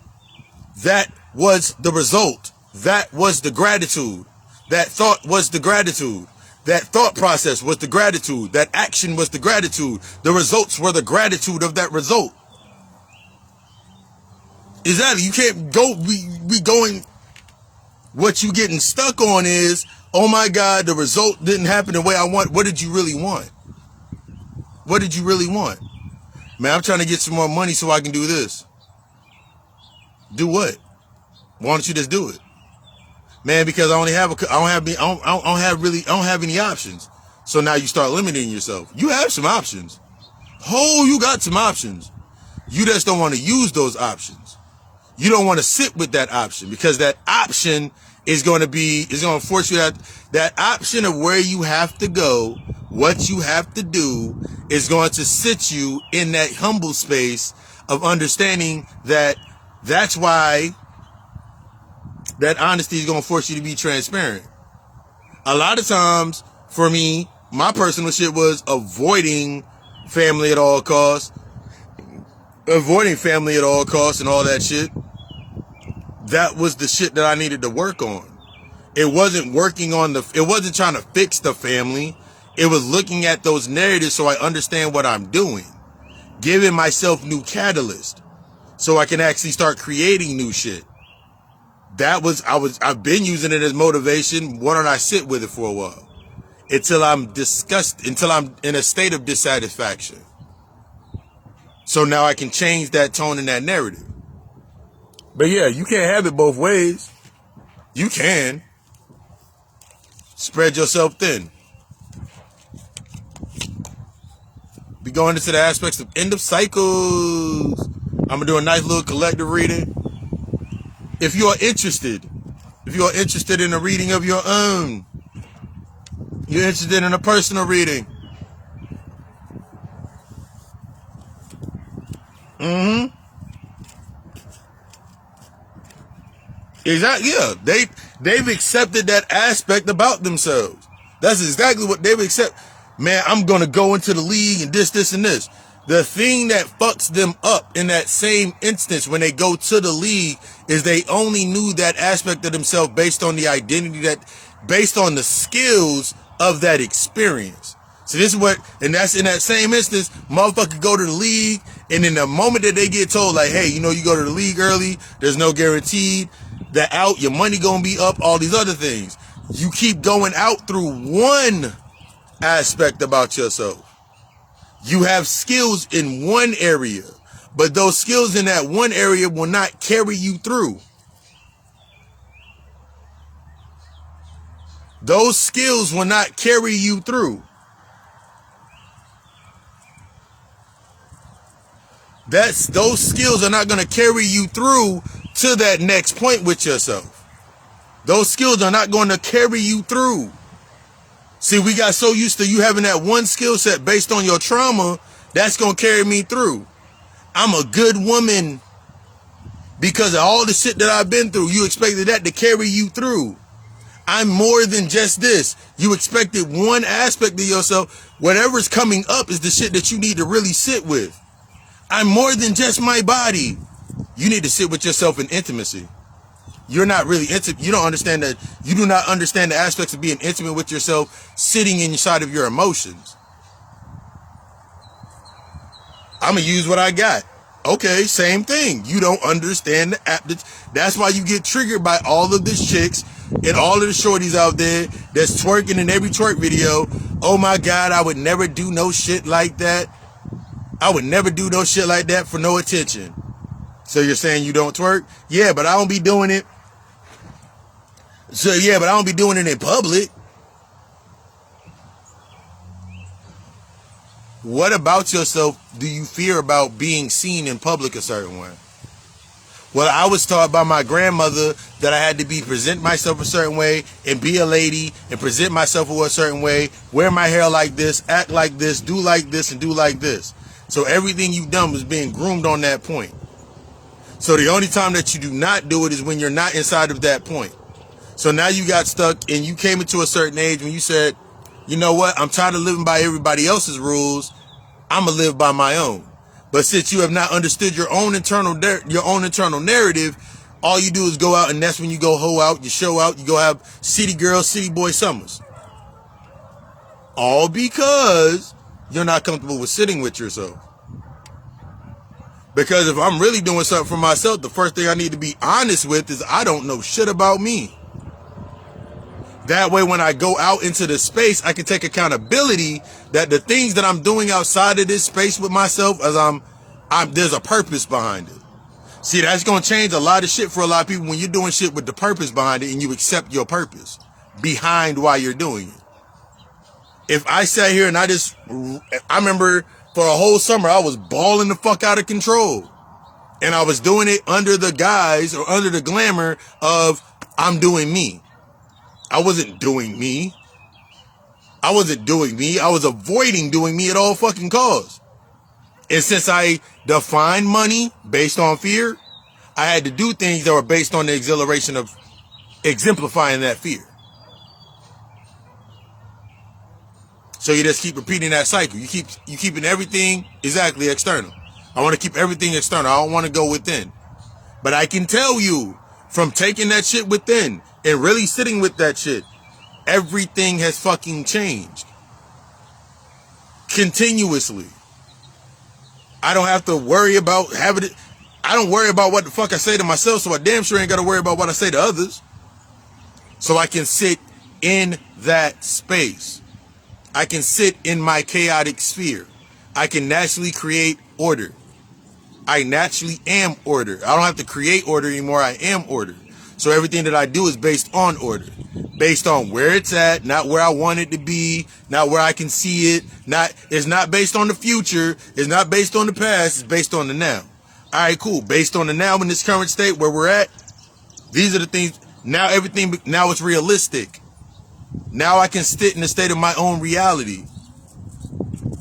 A: That was the result. That was the gratitude. That thought was the gratitude. That thought process was the gratitude. That action was the gratitude. The results were the gratitude of that result. Exactly. You can't go be going. What you getting stuck on is, oh my God, the result didn't happen the way I want. What did you really want? What did you really want? Man, I'm trying to get some more money so I can do this. Do what? Why don't you just do it? Man, because I don't have any options. So now you start limiting yourself. You have some options. You got some options. You just don't want to use those options. You don't want to sit with that option because that option is going to force you that option of where you have to go, what you have to do is going to sit you in that humble space of understanding that that's why that honesty is going to force you to be transparent. A lot of times for me, my personal shit was avoiding family at all costs and all that shit. That was the shit that I needed to work on. It wasn't trying to fix the family. It was looking at those narratives so I understand what I'm doing. Giving myself new catalyst so I can actually start creating new shit. I've been using it as motivation. Why don't I sit with it for a while? Until I'm in a state of dissatisfaction. So now I can change that tone and that narrative. But yeah, you can't have it both ways. You can. Spread yourself thin. Be going into the aspects of end of cycles. I'm going to do a nice little collective reading. If you are interested in a reading of your own, you're interested in a personal reading. Exactly. Yeah, they've accepted that aspect about themselves. That's exactly what they've accepted. Man, I'm gonna go into the league and this, and this. The thing that fucks them up in that same instance when they go to the league is they only knew that aspect of themselves based on the identity based on the skills of that experience. So this is and that's in that same instance, motherfucker go to the league, and in the moment that they get told, like, hey, you go to the league early, there's no guaranteed that out, your money gonna be up, all these other things. You keep going out through one aspect about yourself. You have skills in one area, but those skills in that one area will not carry you through. Those skills will not carry you through. Those skills are not going to carry you through to that next point with yourself. Those skills are not going to carry you through. See, we got so used to you having that one skill set based on your trauma, that's going to carry me through. I'm a good woman because of all the shit that I've been through. You expected that to carry you through. I'm more than just this. You expected one aspect of yourself. Whatever's coming up is the shit that you need to really sit with. I'm more than just my body. You need to sit with yourself in intimacy. You're not really intimate. You don't understand that. You do not understand the aspects of being intimate with yourself, sitting inside of your emotions. I'm going to use what I got. Okay, same thing. You don't understand the app. That's why you get triggered by all of these chicks and all of the shorties out there that's twerking in every twerk video. Oh my God, I would never do no shit like that. I would never do no shit like that for no attention. So you're saying you don't twerk? Yeah, but I don't be doing it. So yeah, but I don't be doing it in public. What about yourself do you fear about being seen in public a certain way? Well, I was taught by my grandmother that I had to present myself a certain way and be a lady and present myself a certain way, wear my hair like this, act like this, do like this, and do like this. So everything you've done was being groomed on that point. So the only time that you do not do it is when you're not inside of that point. So now you got stuck and you came into a certain age when you said, you know what, I'm tired of living by everybody else's rules. I'm going to live by my own. But since you have not understood your own internal narrative, all you do is go out, and that's when you go hoe out, you show out, you go have city girl, city boy summers. All because you're not comfortable with sitting with yourself. Because if I'm really doing something for myself, the first thing I need to be honest with is I don't know shit about me. That way, when I go out into the space, I can take accountability that the things that I'm doing outside of this space with myself, as there's a purpose behind it. See, that's going to change a lot of shit for a lot of people when you're doing shit with the purpose behind it and you accept your purpose behind why you're doing it. If I sat here and I remember for a whole summer, I was balling the fuck out of control. And I was doing it under the guise or under the glamour of I'm doing me. I wasn't doing me. I was avoiding doing me at all fucking costs. And since I defined money based on fear, I had to do things that were based on the exhilaration of exemplifying that fear. So you just keep repeating that cycle. You keeping everything exactly external. I want to keep everything external. I don't want to go within. But I can tell you from taking that shit within and really sitting with that shit, everything has fucking changed. Continuously. I don't have to worry about having it. I don't worry about what the fuck I say to myself, so I damn sure ain't got to worry about what I say to others. So I can sit in that space. I can sit in my chaotic sphere. I can naturally create order. I naturally am order. I don't have to create order anymore. I am order. So everything that I do is based on order. Based on where it's at, not where I want it to be, not where I can see it. It's not based on the future. It's not based on the past. It's based on the now. All right, cool. Based on the now in this current state where we're at, these are the things. Now it's realistic. Now I can sit in the state of my own reality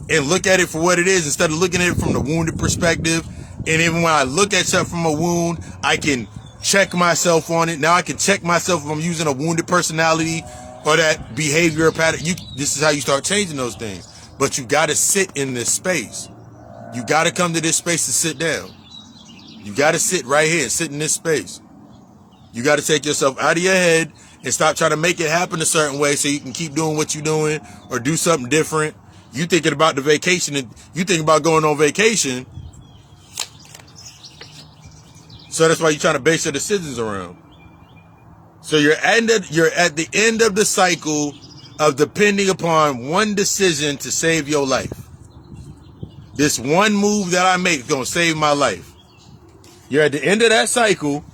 A: and look at it for what it is instead of looking at it from the wounded perspective. And even when I look at something from a wound, I can check myself on it. Now I can check myself if I'm using a wounded personality or that behavior pattern. This is how you start changing those things. But you got to sit in this space. You got to come to this space to sit down. You got to sit right here, sit in this space. You got to take yourself out of your head and stop trying to make it happen a certain way so you can keep doing what you're doing or do something different. You thinking about the vacation and you think about going on vacation. So that's why you're trying to base your decisions around. So you're at the end of the cycle of depending upon one decision to save your life. This one move that I make is going to save my life. You're at the end of that cycle.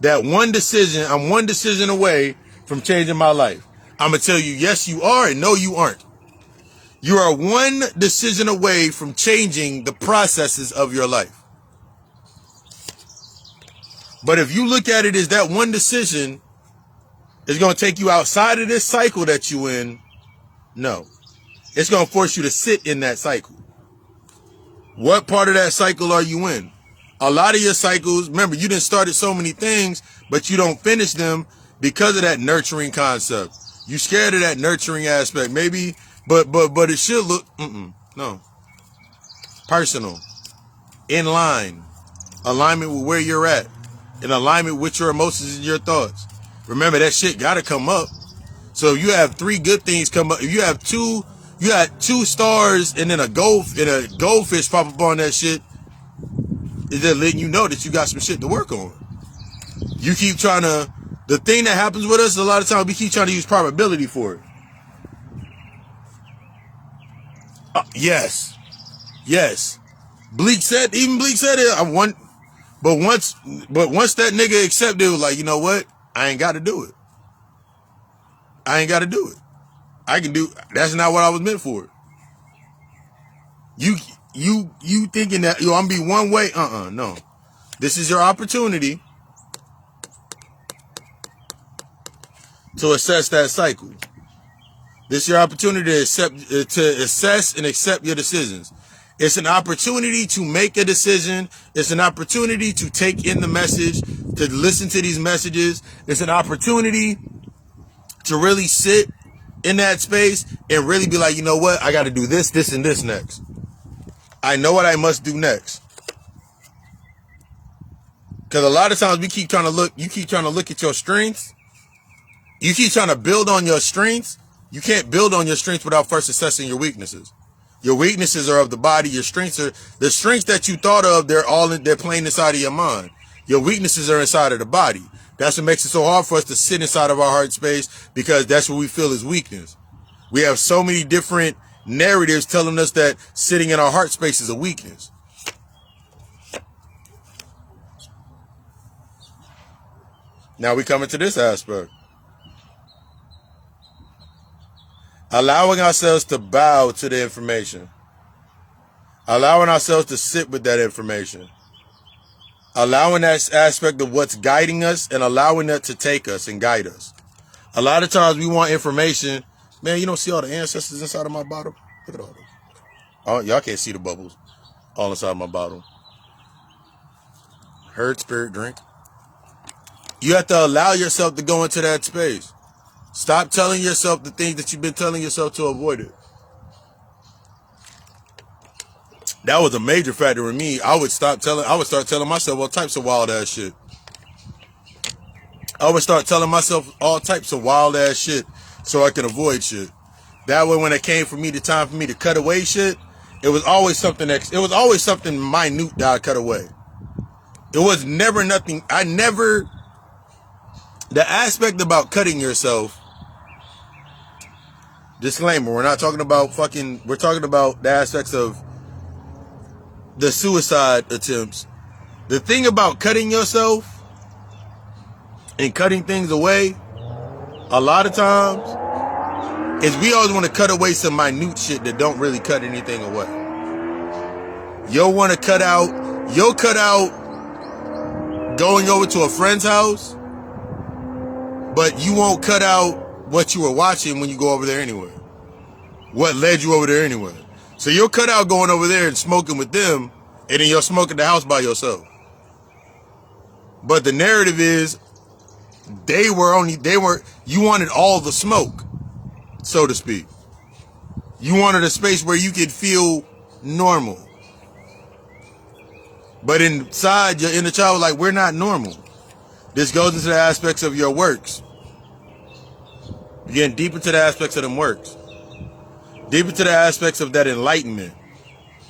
A: That one decision, I'm one decision away from changing my life. I'm going to tell you, yes, you are, and no, you aren't. You are one decision away from changing the processes of your life. But if you look at it as that one decision is going to take you outside of this cycle that you're in, no. It's going to force you to sit in that cycle. What part of that cycle are you in? A lot of your cycles, remember, you didn't started so many things, but you don't finish them because of that nurturing concept. You scared of that nurturing aspect, maybe, but it should look, no. Personal, in line, alignment with where you're at, in alignment with your emotions and your thoughts. Remember, that shit gotta come up. So if you have 3 good things come up, if you have you got 2 stars and then a goldfish pop up on that shit, is just letting you know that you got some shit to work on. You keep trying to, the thing that happens with us a lot of times, we keep trying to use probability for it. Yes. Bleak said it. But once that nigga accepted it, was like, you know what? I ain't got to do it. I can do, that's not what I was meant for. You thinking that, I'm be one way? No. This is your opportunity to assess that cycle. This is your opportunity to assess and accept your decisions. It's an opportunity to make a decision. It's an opportunity to take in the message, to listen to these messages. It's an opportunity to really sit in that space and really be like, you know what? I got to do this, this, and this next. I know what I must do next. Because a lot of times you keep trying to look at your strengths. You keep trying to build on your strengths. You can't build on your strengths without first assessing your weaknesses. Your weaknesses are of the body. Your strengths are the strengths that you thought of. They're playing inside of your mind. Your weaknesses are inside of the body. That's what makes it so hard for us to sit inside of our heart space, because that's what we feel is weakness. We have so many different narratives telling us that sitting in our heart space is a weakness. Now we come into this aspect. Allowing ourselves to bow to the information. Allowing ourselves to sit with that information. Allowing that aspect of what's guiding us and allowing that to take us and guide us. A lot of times we want information. Man, you don't see all the ancestors inside of my bottle? Look at all them. Oh, y'all can't see the bubbles all inside my bottle. Herd spirit drink. You have to allow yourself to go into that space. Stop telling yourself the things that you've been telling yourself to avoid it. That was a major factor in me. I would start telling myself all types of wild ass shit. I would start telling myself all types of wild ass shit so I can avoid shit. That way, when it came for me, the time for me to cut away shit, it was always something minute that I cut away. It was never nothing. The aspect about cutting yourself, disclaimer, we're talking about the aspects of the suicide attempts. The thing about cutting yourself and cutting things away, a lot of times, is we always want to cut away some minute shit that don't really cut anything away. You'll cut out going over to a friend's house, but you won't cut out what you were watching when you go over there anyway. What led you over there anyway. So you'll cut out going over there and smoking with them, and then you're smoking the house by yourself. But the narrative is you wanted all the smoke, so to speak. You wanted a space where you could feel normal. But inside, your inner child was like, we're not normal. This goes into the aspects of your works. You're getting deep into the aspects of them works. Deep into the aspects of that enlightenment.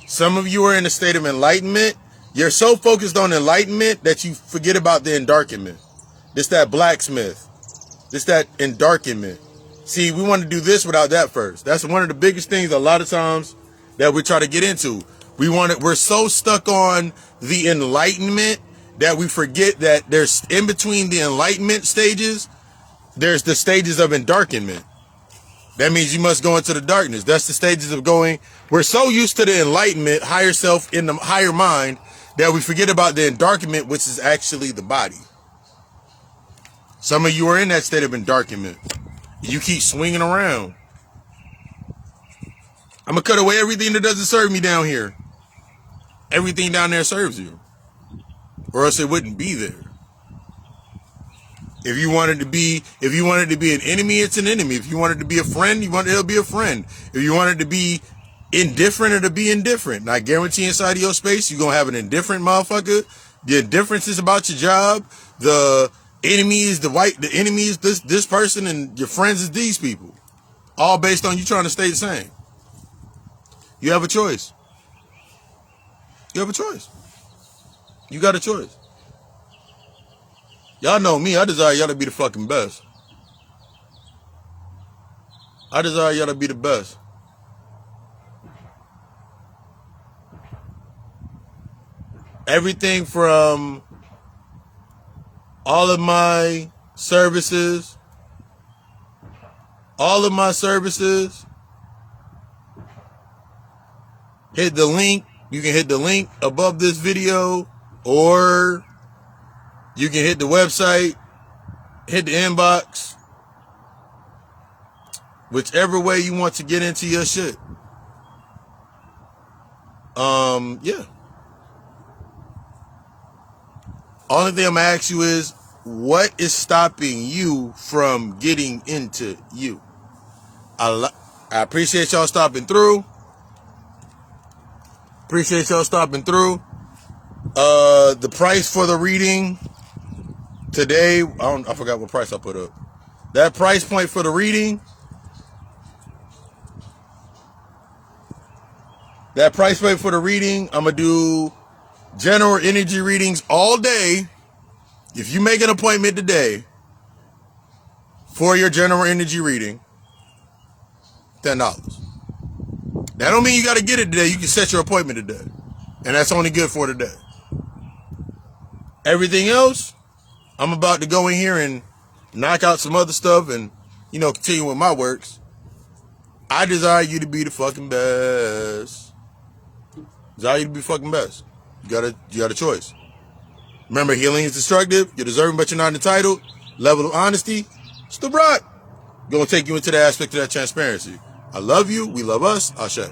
A: Some of you are in a state of enlightenment. You're so focused on enlightenment that you forget about the endarkenment. This that blacksmith. This that endarkenment. See, we want to do this without that first. That's one of the biggest things a lot of times that we try to get into. We're so stuck on the enlightenment that we forget that there's in between the enlightenment stages, there's the stages of endarkenment. That means you must go into the darkness. That's the stages of going. We're so used to the enlightenment, higher self in the higher mind, that we forget about the endarkenment, which is actually the body. Some of you are in that state of endarkenment. You keep swinging around. I'm going to cut away everything that doesn't serve me down here. Everything down there serves you. Or else it wouldn't be there. If you wanted to be an enemy, it's an enemy. If you wanted to be a friend, it'll be a friend. If you wanted to be indifferent, it'll be indifferent. And I guarantee inside of your space, you're gonna have an indifferent motherfucker. The indifference is about your job. The enemy is this person, and your friends is these people. All based on you trying to stay the same. You have a choice. You have a choice. You got a choice. Y'all know me. I desire y'all to be the fucking best. I desire y'all to be the best. Everything from all of my services, hit the link. You can hit the link above this video, or you can hit the website, hit the inbox, whichever way you want to get into your shit. Yeah. Only thing I'm gonna ask you is, what is stopping you from getting into you? I appreciate y'all stopping through. The price for the reading today, I forgot what price I put up. That price point for the reading, I'm going to do general energy readings all day. If you make an appointment today for your general energy reading, $10. That don't mean you got to get it today. You can set your appointment today. And that's only good for today. Everything else, I'm about to go in here and knock out some other stuff and, continue with my works. I desire you to be the fucking best. Desire you to be fucking best. You got a choice. Remember, healing is destructive. You're deserving, but you're not entitled. Level of honesty, it's the rock. Gonna take you into the aspect of that transparency. I love you. We love us. Ashe.